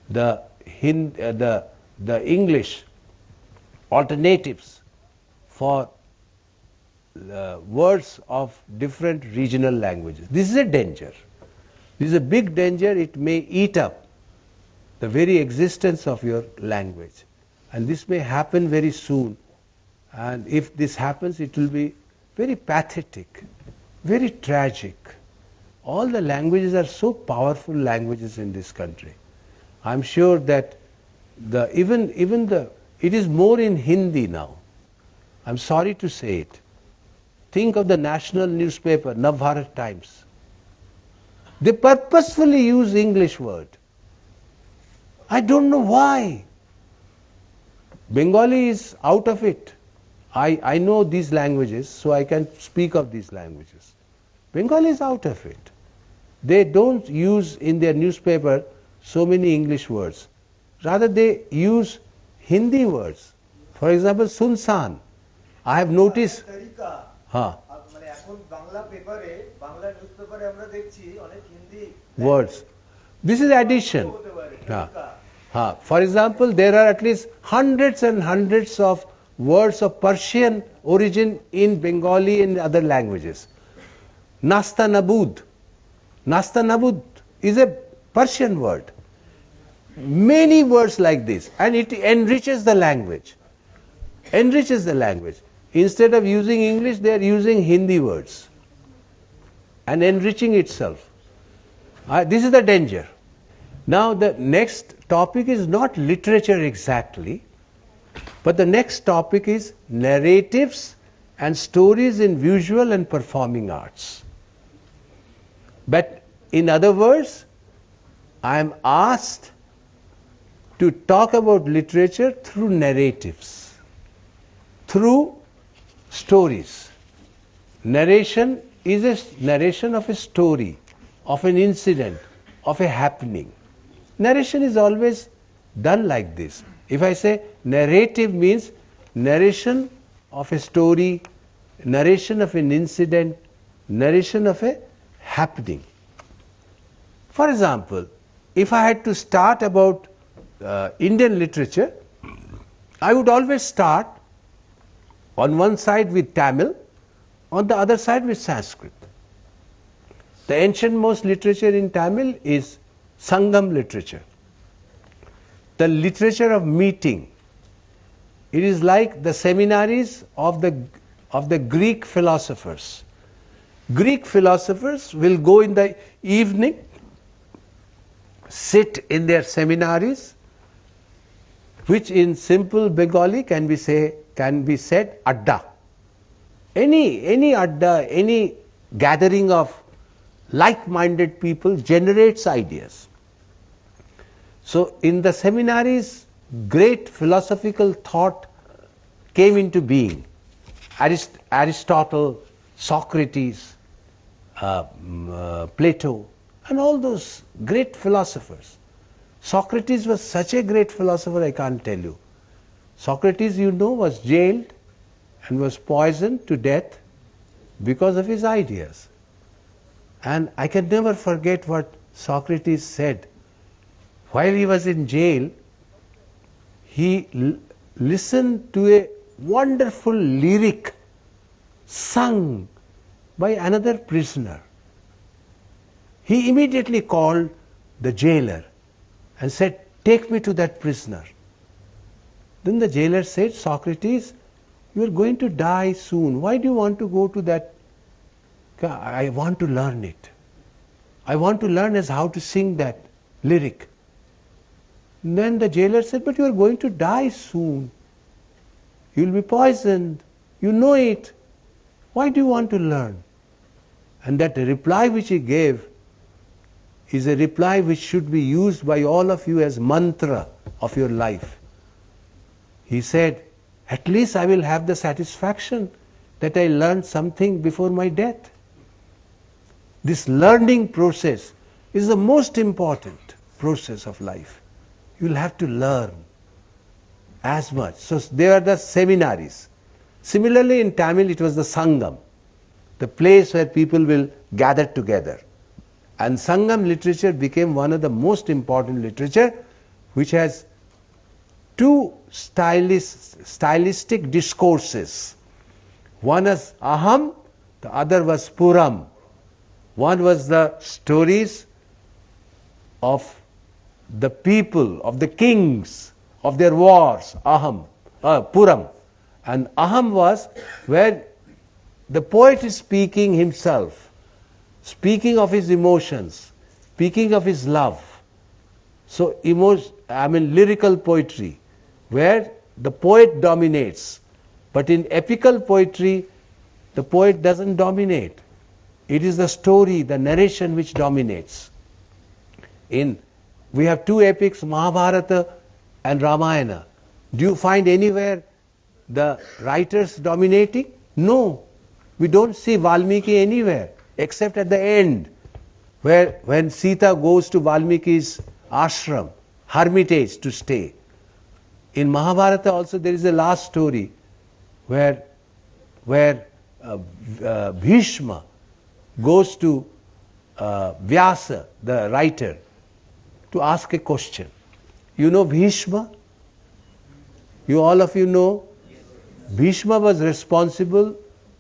the English alternatives for words of different regional languages. This is a danger. This is a big danger. It may eat up the very existence of your language. And this may happen very soon. And if this happens, it will be very pathetic, very tragic. All the languages are so powerful languages in this country. I'm sure that it is more in Hindi now. I'm sorry to say it. Think of the national newspaper, Navbharat Times. They purposefully use English word. I don't know why. Bengali is out of it. I know these languages, so I can speak of these languages. Bengali is out of it. They don't use in their newspaper so many English words. Rather, they use Hindi words. For example, Sunsan. I have noticed. Words. This is addition. For example, there are at least hundreds and hundreds of words of Persian origin in Bengali and other languages. Nasta Nabud. Nasta Nabud is a Persian word. Many words like this, and it enriches the language. Enriches the language. Instead of using English, they are using Hindi words and enriching itself. This is the danger. Now the next topic is not literature exactly, but the next topic is narratives and stories in visual and performing arts. But in other words, I am asked to talk about literature through narratives, through stories. Narration is a narration of a story, of an incident, of a happening. Narration is always done like this. If I say narrative, means narration of a story, narration of an incident, narration of a happening. For example, if I had to start about Indian literature, I would always start on one side with Tamil, on the other side with Sanskrit. The ancient-most literature in Tamil is Sangam literature. The literature of meeting. It is like the seminaries of the Greek philosophers. Greek philosophers will go in the evening, sit in their seminaries, which in simple Bengali can be said adda. Any adda, any gathering of like-minded people generates ideas. So in the seminaries, great philosophical thought came into being. Aristotle, Socrates, Plato, and all those great philosophers. Socrates was such a great philosopher, I can't tell you. Socrates, you know, was jailed and was poisoned to death because of his ideas. And I can never forget what Socrates said. While he was in jail, he listened to a wonderful lyric sung by another prisoner. He immediately called the jailer and said, "Take me to that prisoner." Then the jailer said, "Socrates, you are going to die soon. Why do you want to go to that? I want to learn it. I want to learn as how to sing that lyric." And then the jailer said, "But you are going to die soon. You will be poisoned. You know it. Why do you want to learn?" And that reply which he gave is a reply which should be used by all of you as mantra of your life. He said, "At least I will have the satisfaction that I learned something before my death." This learning process is the most important process of life. You will have to learn as much. So there are the seminaries. Similarly in Tamil it was the Sangam, the place where people will gather together. And Sangam literature became one of the most important literature, which has two stylistic discourses. One is Aham, the other was Puram. One was the stories of the people, of the kings, of their wars, Aham, Puram. And Aham was where the poet is speaking himself, speaking of his emotions, speaking of his love. So lyrical poetry, where the poet dominates. But in epical poetry, the poet doesn't dominate. It is the story, the narration which dominates. We have two epics, Mahabharata and Ramayana. Do you find anywhere the writers dominating? No. We don't see Valmiki anywhere, except at the end, when Sita goes to Valmiki's ashram, hermitage to stay. In Mahabharata also there is a last story where Bhishma goes to Vyasa, the writer, to ask a question. You know Bhishma? All of you know? Bhishma was responsible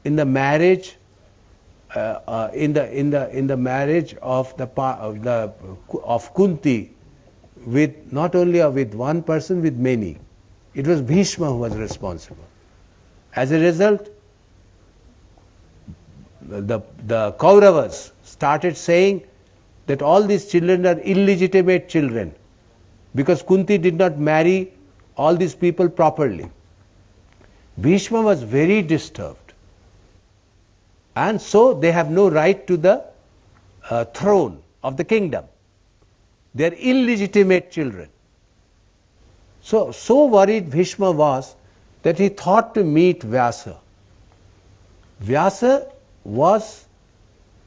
in the marriage, in the marriage of Kunti, with not only with one person, with many. It was Bhishma who was responsible. As a result, the Kauravas started saying that all these children are illegitimate children because Kunti did not marry all these people properly. Bhishma was very disturbed, and so they have no right to the throne of the kingdom. They are illegitimate children. So worried Bhishma was that he thought to meet Vyasa. Vyasa was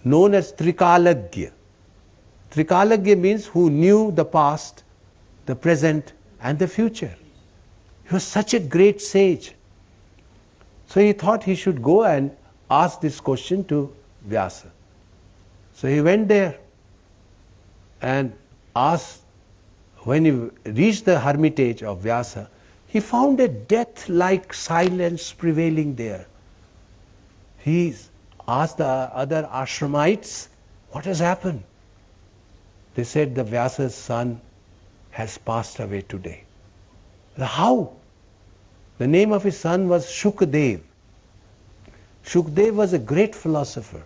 known as Trikalagya. Trikalagya means who knew the past, the present and the future. He was such a great sage. So he thought he should go and ask this question to Vyasa. So he went there and asked. When he reached the hermitage of Vyasa, he found a death-like silence prevailing there. He asked the other ashramites, "What has happened?" They said, "The Vyasa's son has passed away today." How? The name of his son was Shukdev. Shukdev was a great philosopher,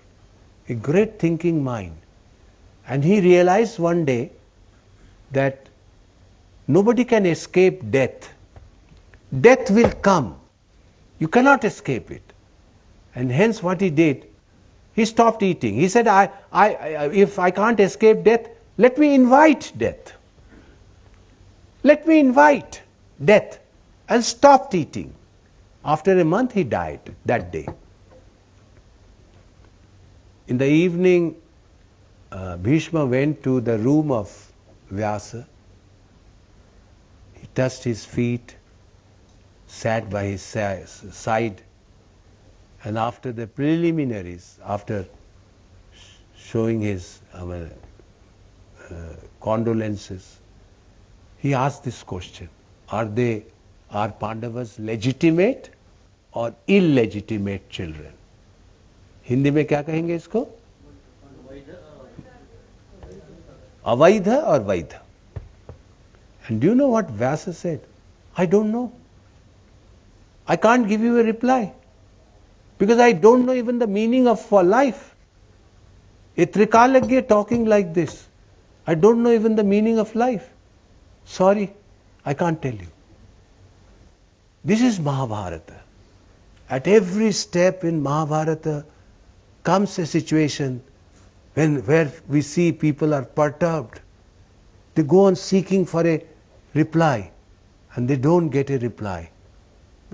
a great thinking mind. And he realized one day that nobody can escape death. Death will come. You cannot escape it. And hence what he did, He stopped eating. He said, if I can't escape death, let me invite death. Let me invite death. And stopped eating. After a month, he died that day. In the evening, Bhishma went to the room of Vyasa. He touched his feet, sat by his side, and after the preliminaries, after showing his condolences, he asked this question: are Pandavas legitimate or illegitimate children? Hindi में क्या कहेंगे इसको? अवैध और वैध. And do you know what Vyasa said? I don't know. I can't give you a reply because I don't know even the meaning of life. A Trikalagya talking like this. I don't know even the meaning of life. Sorry, I can't tell you. This is Mahabharata. At every step in Mahabharata comes a situation where we see people are perturbed. They go on seeking for a reply and they don't get a reply.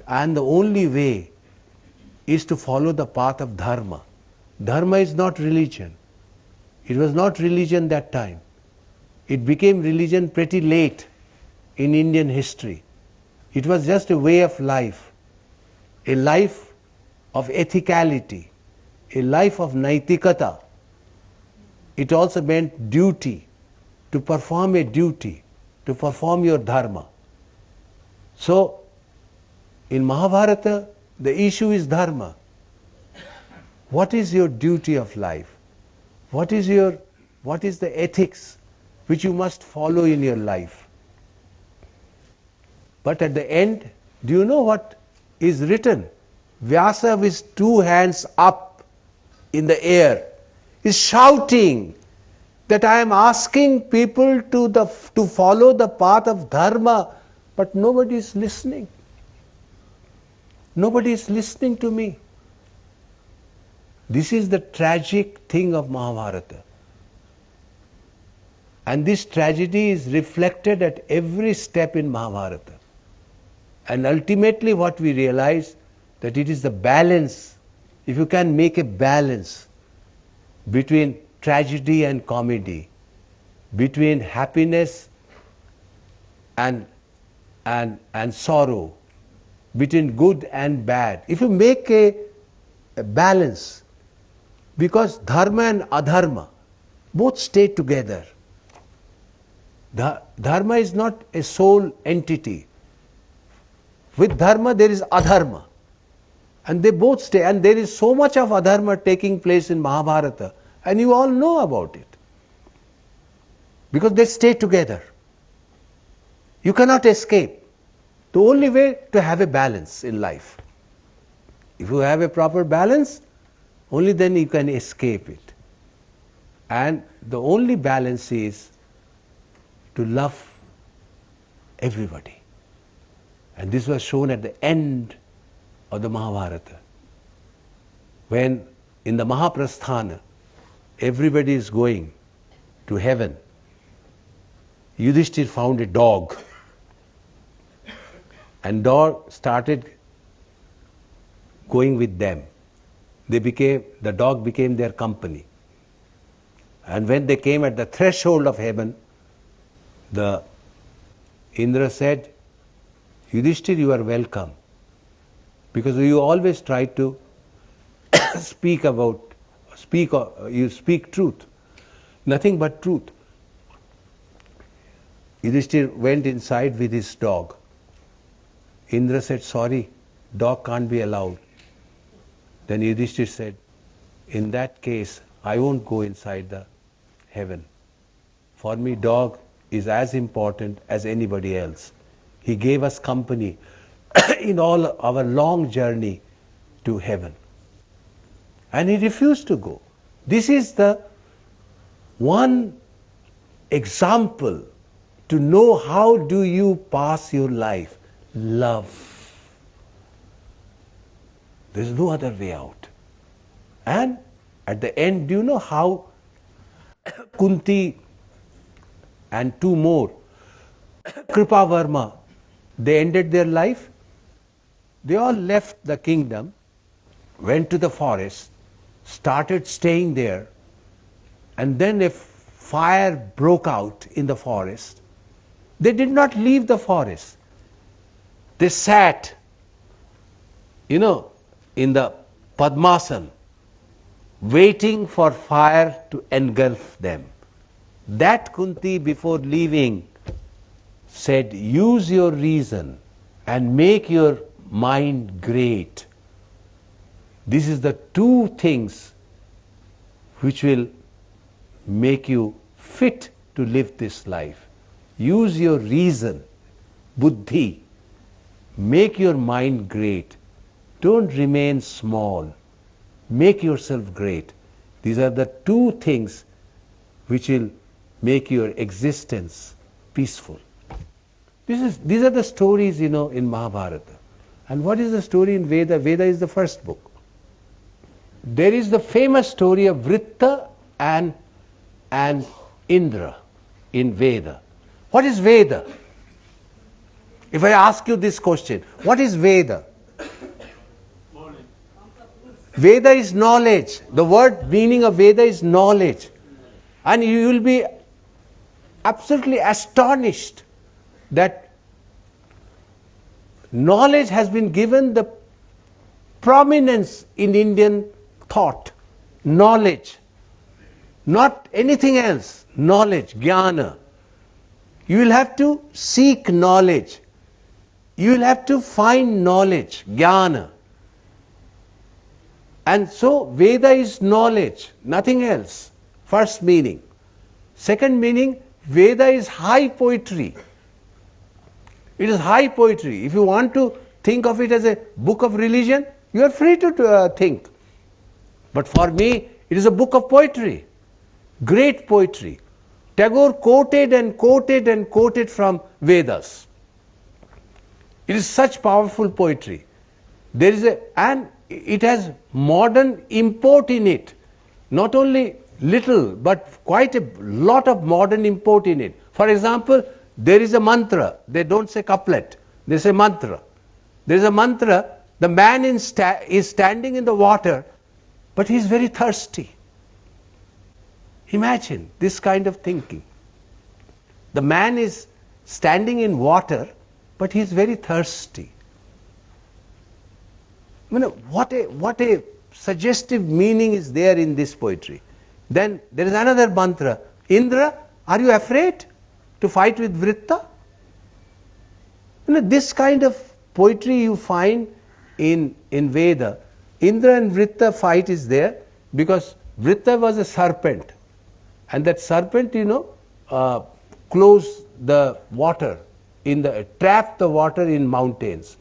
And the only way is to follow the path of dharma. Dharma is not religion. It was not religion that time. It became religion pretty late in Indian history. It was just a way of life, a life of ethicality, a life of naitikata. It also meant duty, to perform a duty, to perform your dharma. So, in Mahabharata, the issue is dharma. What is your duty of life? What is the ethics which you must follow in your life? But at the end, do you know what is written? Vyasa with two hands up in the air is shouting that I am asking people to follow the path of dharma, but nobody is listening. Nobody is listening to me. This is the tragic thing of Mahabharata. And this tragedy is reflected at every step in Mahabharata. And ultimately what we realize, that it is the balance, if you can make a balance between tragedy and comedy, between happiness and sorrow, between good and bad, if you make a balance, because dharma and adharma both stay together. Dharma is not a sole entity. With dharma there is adharma. And they both stay. And there is so much of adharma taking place in Mahabharata. And you all know about it. Because they stay together. You cannot escape. The only way to have a balance in life. If you have a proper balance, only then you can escape it. And the only balance is to love everybody. And this was shown at the end of the Mahabharata. When in the Mahaprasthana, everybody is going to heaven. Yudhishthir found a dog. And dog started going with them. The dog became their company. And when they came at the threshold of heaven, the Indra said, Yudhishthir, you are welcome. Because you always try to you speak truth. Nothing but truth. Yudhishthir went inside with his dog. Indra said, sorry, dog can't be allowed. Then Yudhishthir said, in that case, I won't go inside the heaven. For me, dog is as important as anybody else. He gave us company in all our long journey to heaven. And he refused to go. This is the one example to know how do you pass your life. Love. There is no other way out. And At the end, do you know how Kunti and two more, Kripavarma, they ended their life? They all left the kingdom, went to the forest, started staying there, and then a fire broke out in the forest. They did not leave the forest. They sat, in the Padmasana, waiting for fire to engulf them. That Kunti, before leaving, said, use your reason and make your mind great. This is the two things which will make you fit to live this life. Use your reason, buddhi. Make your mind great. Don't remain small. Make yourself great. These are the two things which will make your existence peaceful. These are the stories, in Mahabharata. And what is the story in Veda? Veda is the first book. There is the famous story of Vritta and Indra in Veda. What is Veda? If I ask you this question, what is Veda? Veda is knowledge. The word meaning of Veda is knowledge. And you will be absolutely astonished that knowledge has been given the prominence in Indian thought. Knowledge. Not anything else. Knowledge, jnana. You will have to seek knowledge. You will have to find knowledge, jnana. And so Veda is knowledge, nothing else. First meaning. Second meaning, Veda is high poetry. It is high poetry. If you want to think of it as a book of religion, you are free to think. But for me, it is a book of poetry. Great poetry. Tagore quoted and quoted and quoted from Vedas. It is such powerful poetry. And it has modern import in it. Not only little, but quite a lot of modern import in it. For example, there is a mantra. They don't say couplet. They say mantra. There is a mantra. The man is standing in the water, but he is very thirsty. Imagine this kind of thinking. The man is standing in water, but he is very thirsty. What a suggestive meaning is there in this poetry. Then there is another mantra. Indra, are you afraid to fight with Vritta? This kind of poetry you find in Veda. Indra and Vritta fight is there because Vritta was a serpent. And that serpent, closed the water, trapped the water in mountains.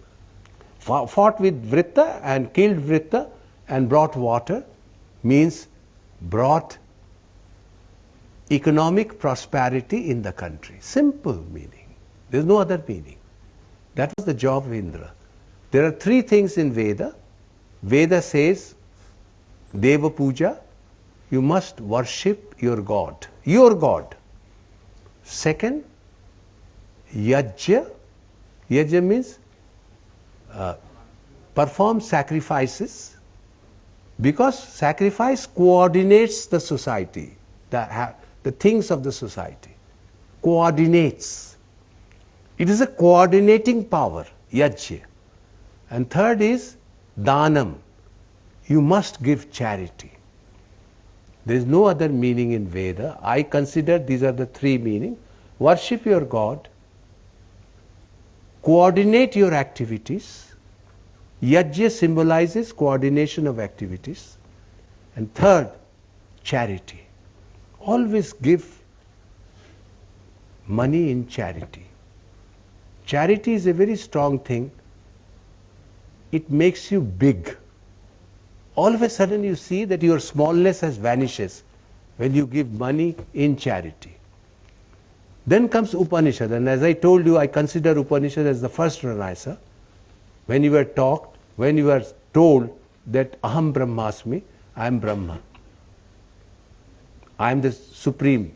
Fought with Vritta and killed Vritta and brought water, means brought economic prosperity in the country. Simple meaning. There is no other meaning. That was the job of Indra. There are three things in Veda. Veda says, Deva Puja, you must worship your God. Your God. Second, Yajna. Yajna means perform sacrifices, because sacrifice coordinates the society, the things of the society. Coordinates. It is a coordinating power, Yajna. And third is Danam. You must give charity. There is no other meaning in Veda. I consider these are the three meanings. Worship your God. Coordinate your activities. Yajna symbolizes coordination of activities. And third, charity. Always give money in charity. Charity is a very strong thing. It makes you big. All of a sudden you see that your smallness vanishes when you give money in charity. Then comes Upanishad, and as I told you, I consider Upanishad as the first Ranasa. When you were told that Aham Brahmasmi, I am Brahma. I am the supreme.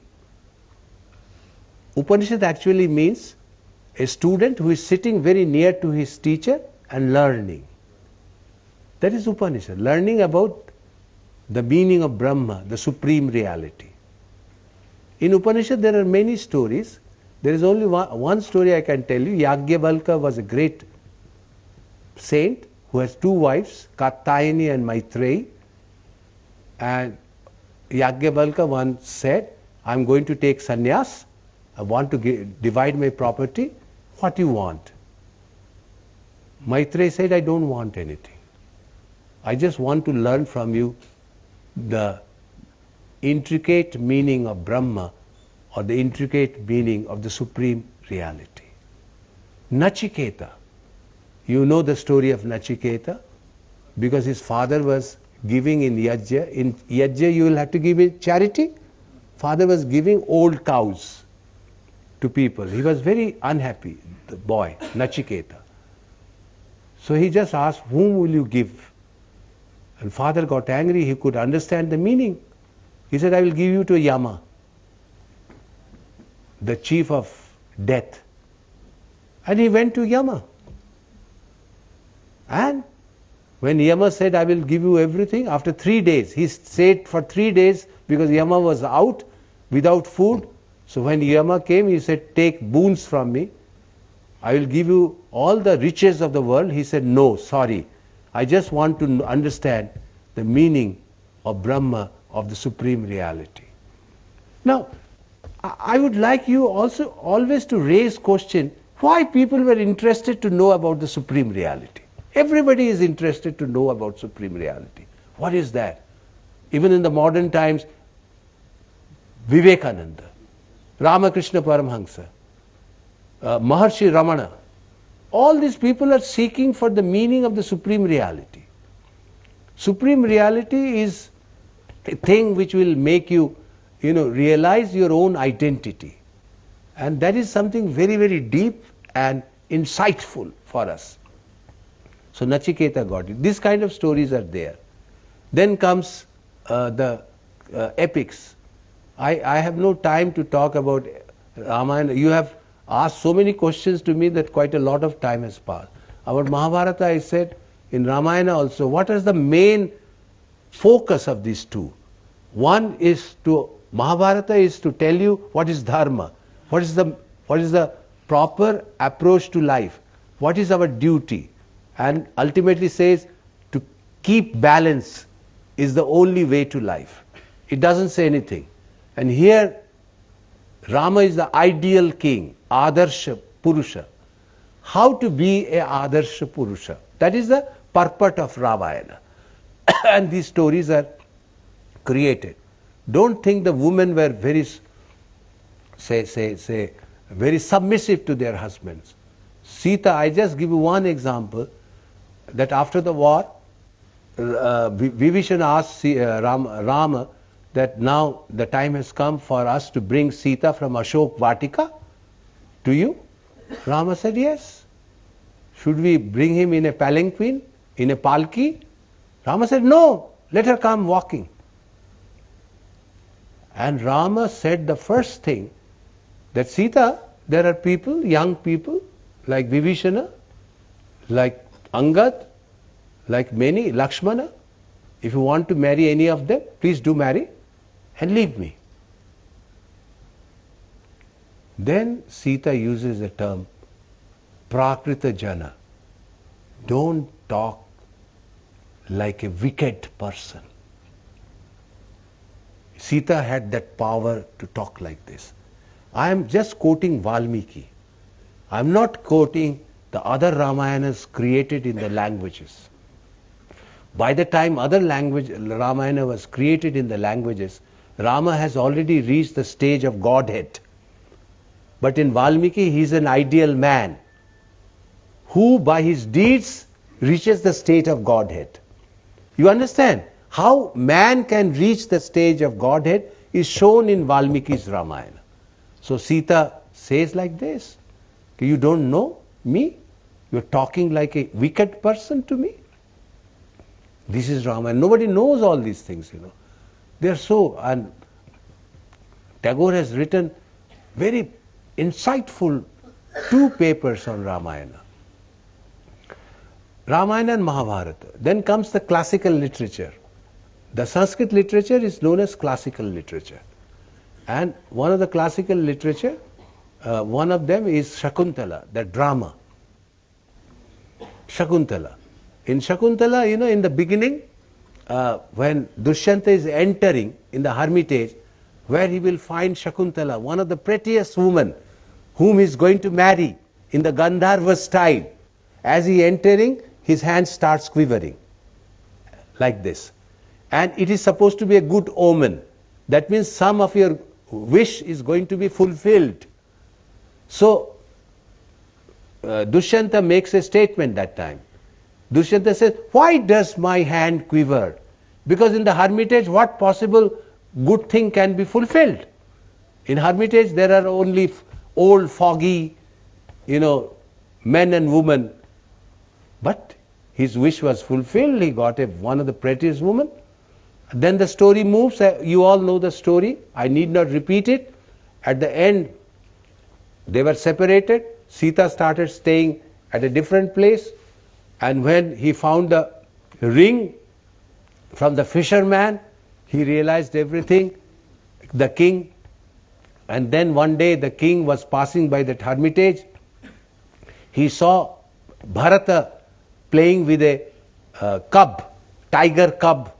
Upanishad actually means a student who is sitting very near to his teacher and learning. That is Upanishad, learning about the meaning of Brahma, the supreme reality. In Upanishad there are many stories. There is only one story I can tell you. Yajnavalkya was a great saint who has two wives, Katyayani and Maitreyi. And Yajnavalkya once said, I am going to take sannyas. I want to divide my property. What do you want? Maitreyi said, I don't want anything. I just want to learn from you the intricate meaning of Brahma, or the intricate meaning of the supreme reality. Nachiketa. You know the story of Nachiketa, because his father was giving in Yajna. In Yajna you will have to give in charity. Father was giving old cows to people. He was very unhappy, the boy, Nachiketa. So he just asked, whom will you give? And father got angry, he could understand the meaning. He said, I will give you to Yama, the chief of death. And he went to Yama. And when Yama said, I will give you everything, after 3 days, he stayed for 3 days because Yama was out without food. So when Yama came, he said, take boons from me. I will give you all the riches of the world. He said, no, sorry. I just want to understand the meaning of Brahma, of the supreme reality. Now, I would like you also always to raise question, why people were interested to know about the supreme reality. Everybody is interested to know about supreme reality. What is that? Even in the modern times, Vivekananda, Ramakrishna Paramhansa, Maharshi Ramana, all these people are seeking for the meaning of the supreme reality. Supreme reality is a thing which will make you, realize your own identity. And that is something very, very deep and insightful for us. So Nachiketa got it. These kind of stories are there. Then comes the epics. I have no time to talk about Ramayana. You have asked so many questions to me that quite a lot of time has passed. About Mahabharata, I said, in Ramayana also, what is the main focus of these two? One is Mahabharata is to tell you what is dharma, what is the proper approach to life, what is our duty, and ultimately says to keep balance is the only way to life. It doesn't say anything. And here Rama is the ideal king, Adarsha Purusha. How to be a Adarsha Purusha? That is the purport of Ramayana. And these stories are created. Don't think the women were very, very submissive to their husbands. Sita, I just give you one example, that after the war, Vibhishana asked Rama that now the time has come for us to bring Sita from Ashok Vatika to you. Rama said, yes. Should we bring him in a palanquin, in a palki? Rama said, no, let her come walking. And Rama said the first thing, that Sita, there are people, young people, like Vibhishana, like Angad, like many, Lakshmana. If you want to marry any of them, please do marry and leave me. Then Sita uses the term Prakrita Jana. Don't talk like a wicked person. Sita had that power to talk like this. I am just quoting Valmiki. I am not quoting the other Ramayanas created in the languages. By the time other Ramayana was created in the languages, Rama has already reached the stage of Godhead. But in Valmiki, he is an ideal man who by his deeds reaches the state of Godhead. You understand? How man can reach the stage of Godhead is shown in Valmiki's Ramayana. So Sita says like this, you don't know me? You're talking like a wicked person to me? This is Ramayana. Nobody knows all these things, They are so, and Tagore has written very insightful 2 papers on Ramayana. Ramayana and Mahabharata. Then comes the classical literature. The Sanskrit literature is known as classical literature. And one of the classical literature, one of them is Shakuntala, the drama. Shakuntala. In Shakuntala, in the beginning, when Dushyanta is entering in the hermitage, where he will find Shakuntala, one of the prettiest women, whom he is going to marry in the Gandharva style. As he entering, his hand starts quivering, like this. And it is supposed to be a good omen. That means some of your wish is going to be fulfilled. So, Dushyanta makes a statement that time. Dushyanta says, why does my hand quiver? Because in the hermitage, what possible good thing can be fulfilled? In hermitage, there are only old, foggy, men and women. But his wish was fulfilled. He got one of the prettiest women. Then the story moves. You all know the story. I need not repeat it. At the end, they were separated. Sita started staying at a different place. And when he found the ring from the fisherman, he realized everything, the king. And then one day the king was passing by that hermitage. He saw Bharata playing with a cub, tiger cub.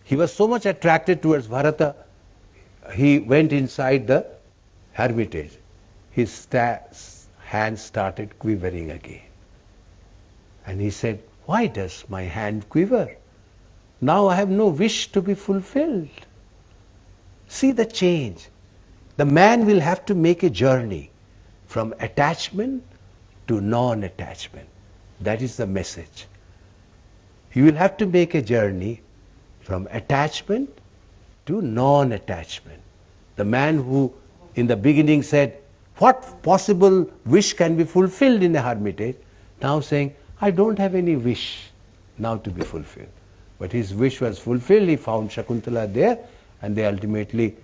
He was so much attracted towards Bharata, he went inside the hermitage. His hand started quivering again. And he said, why does my hand quiver? Now I have no wish to be fulfilled. See the change. The man will have to make a journey from attachment to non-attachment. That is the message. You will have to make a journey from attachment to non-attachment. The man who in the beginning said, what possible wish can be fulfilled in a hermitage, now saying, I don't have any wish now to be fulfilled. But his wish was fulfilled. He found Shakuntala there, and they ultimately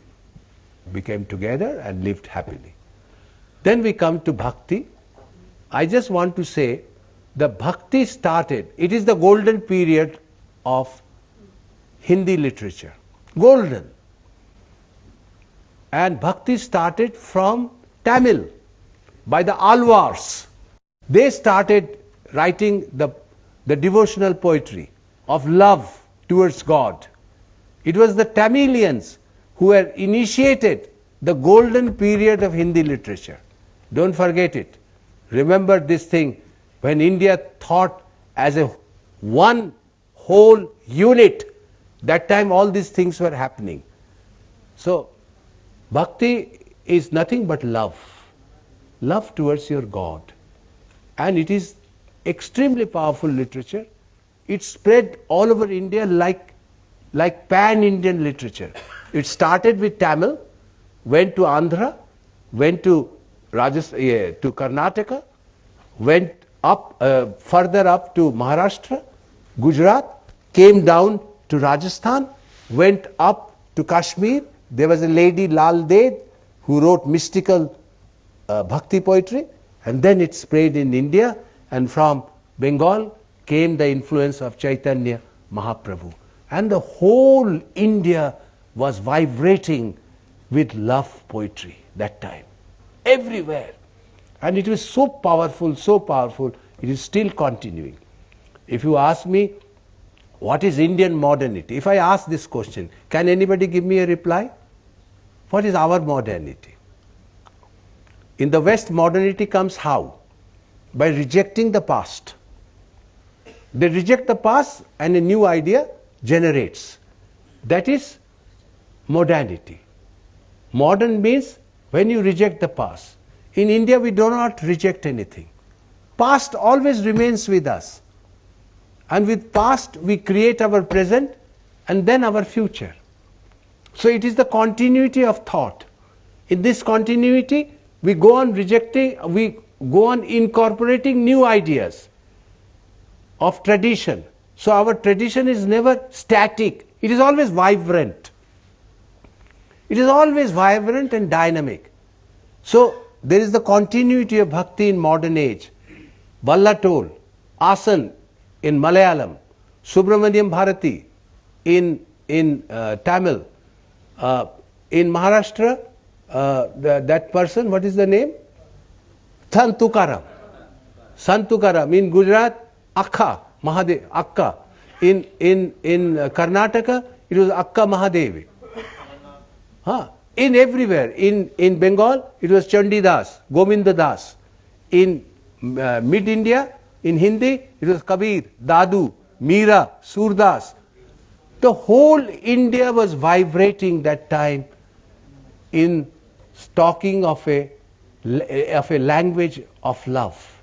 became together and lived happily. Then we come to Bhakti. I just want to say, the Bhakti started, it is the golden period of Hindi literature. Golden. And Bhakti started from Tamil, by the Alvars. They started writing the devotional poetry of love towards God. It was the Tamilians who had initiated the golden period of Hindi literature. Don't forget it. Remember this thing, when India thought as a one whole unit, that time all these things were happening. So, Bhakti is nothing but love. Love towards your God. And it is extremely powerful literature. It spread all over India like pan-Indian literature. It started with Tamil, went to Andhra, went to to Karnataka, went up further up to Maharashtra, Gujarat, came down to Rajasthan, went up to Kashmir. There was a lady, Lal Ded, who wrote mystical bhakti poetry, and then it spread in India, and from Bengal came the influence of Chaitanya Mahaprabhu. And the whole India was vibrating with love poetry that time, everywhere. And it was so powerful, it is still continuing. If you ask me, what is Indian modernity? If I ask this question, can anybody give me a reply? What is our modernity? In the West, modernity comes how? By rejecting the past. They reject the past and a new idea generates. That is modernity. Modern means when you reject the past. In India, we do not reject anything. Past always remains with us. And with past, we create our present and then our future. So it is the continuity of thought. In this continuity, we go on we go on incorporating new ideas of tradition. So our tradition is never static. It is always vibrant. It is always vibrant and dynamic. So there is the continuity of bhakti in modern age. Vallatol, Asan in Malayalam, Subramaniam Bharati in Tamil, in Maharashtra, that person, what is the name? Sant Tukaram. Sant Tukaram. In Gujarat, Akka Mahadev. Akka. In Karnataka, it was Akka Mahadevi. In everywhere. In Bengal, it was Chandidas, Govinda Das. In mid India, in Hindi, it was Kabir, Dadu, Meera, Surdas. The whole India was vibrating that time in talking of a language of love.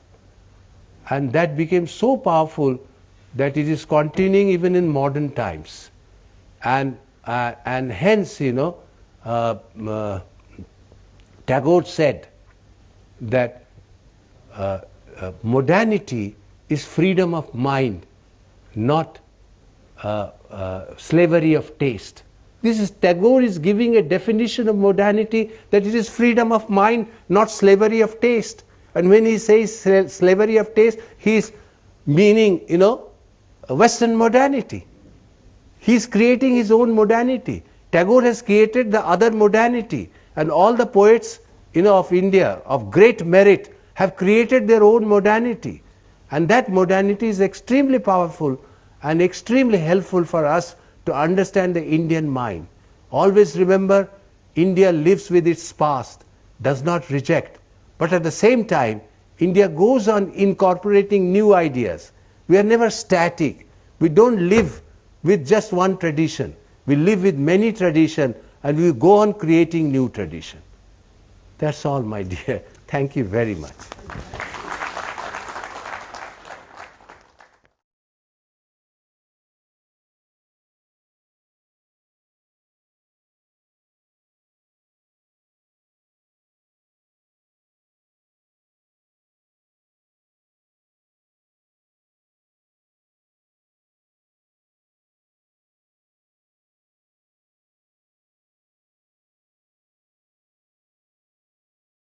And that became so powerful that it is continuing even in modern times. And hence, Tagore said that modernity is freedom of mind, not slavery of taste. Tagore is giving a definition of modernity, that it is freedom of mind, not slavery of taste. And when he says slavery of taste, he is meaning, Western modernity. He is creating his own modernity. Tagore has created the other modernity, and all the poets, of India, of great merit, have created their own modernity. And that modernity is extremely powerful and extremely helpful for us to understand the Indian mind. Always remember, India lives with its past, does not reject. But at the same time, India goes on incorporating new ideas. We are never static. We don't live with just one tradition. We live with many traditions, and we go on creating new tradition. That's all, my dear. Thank you very much.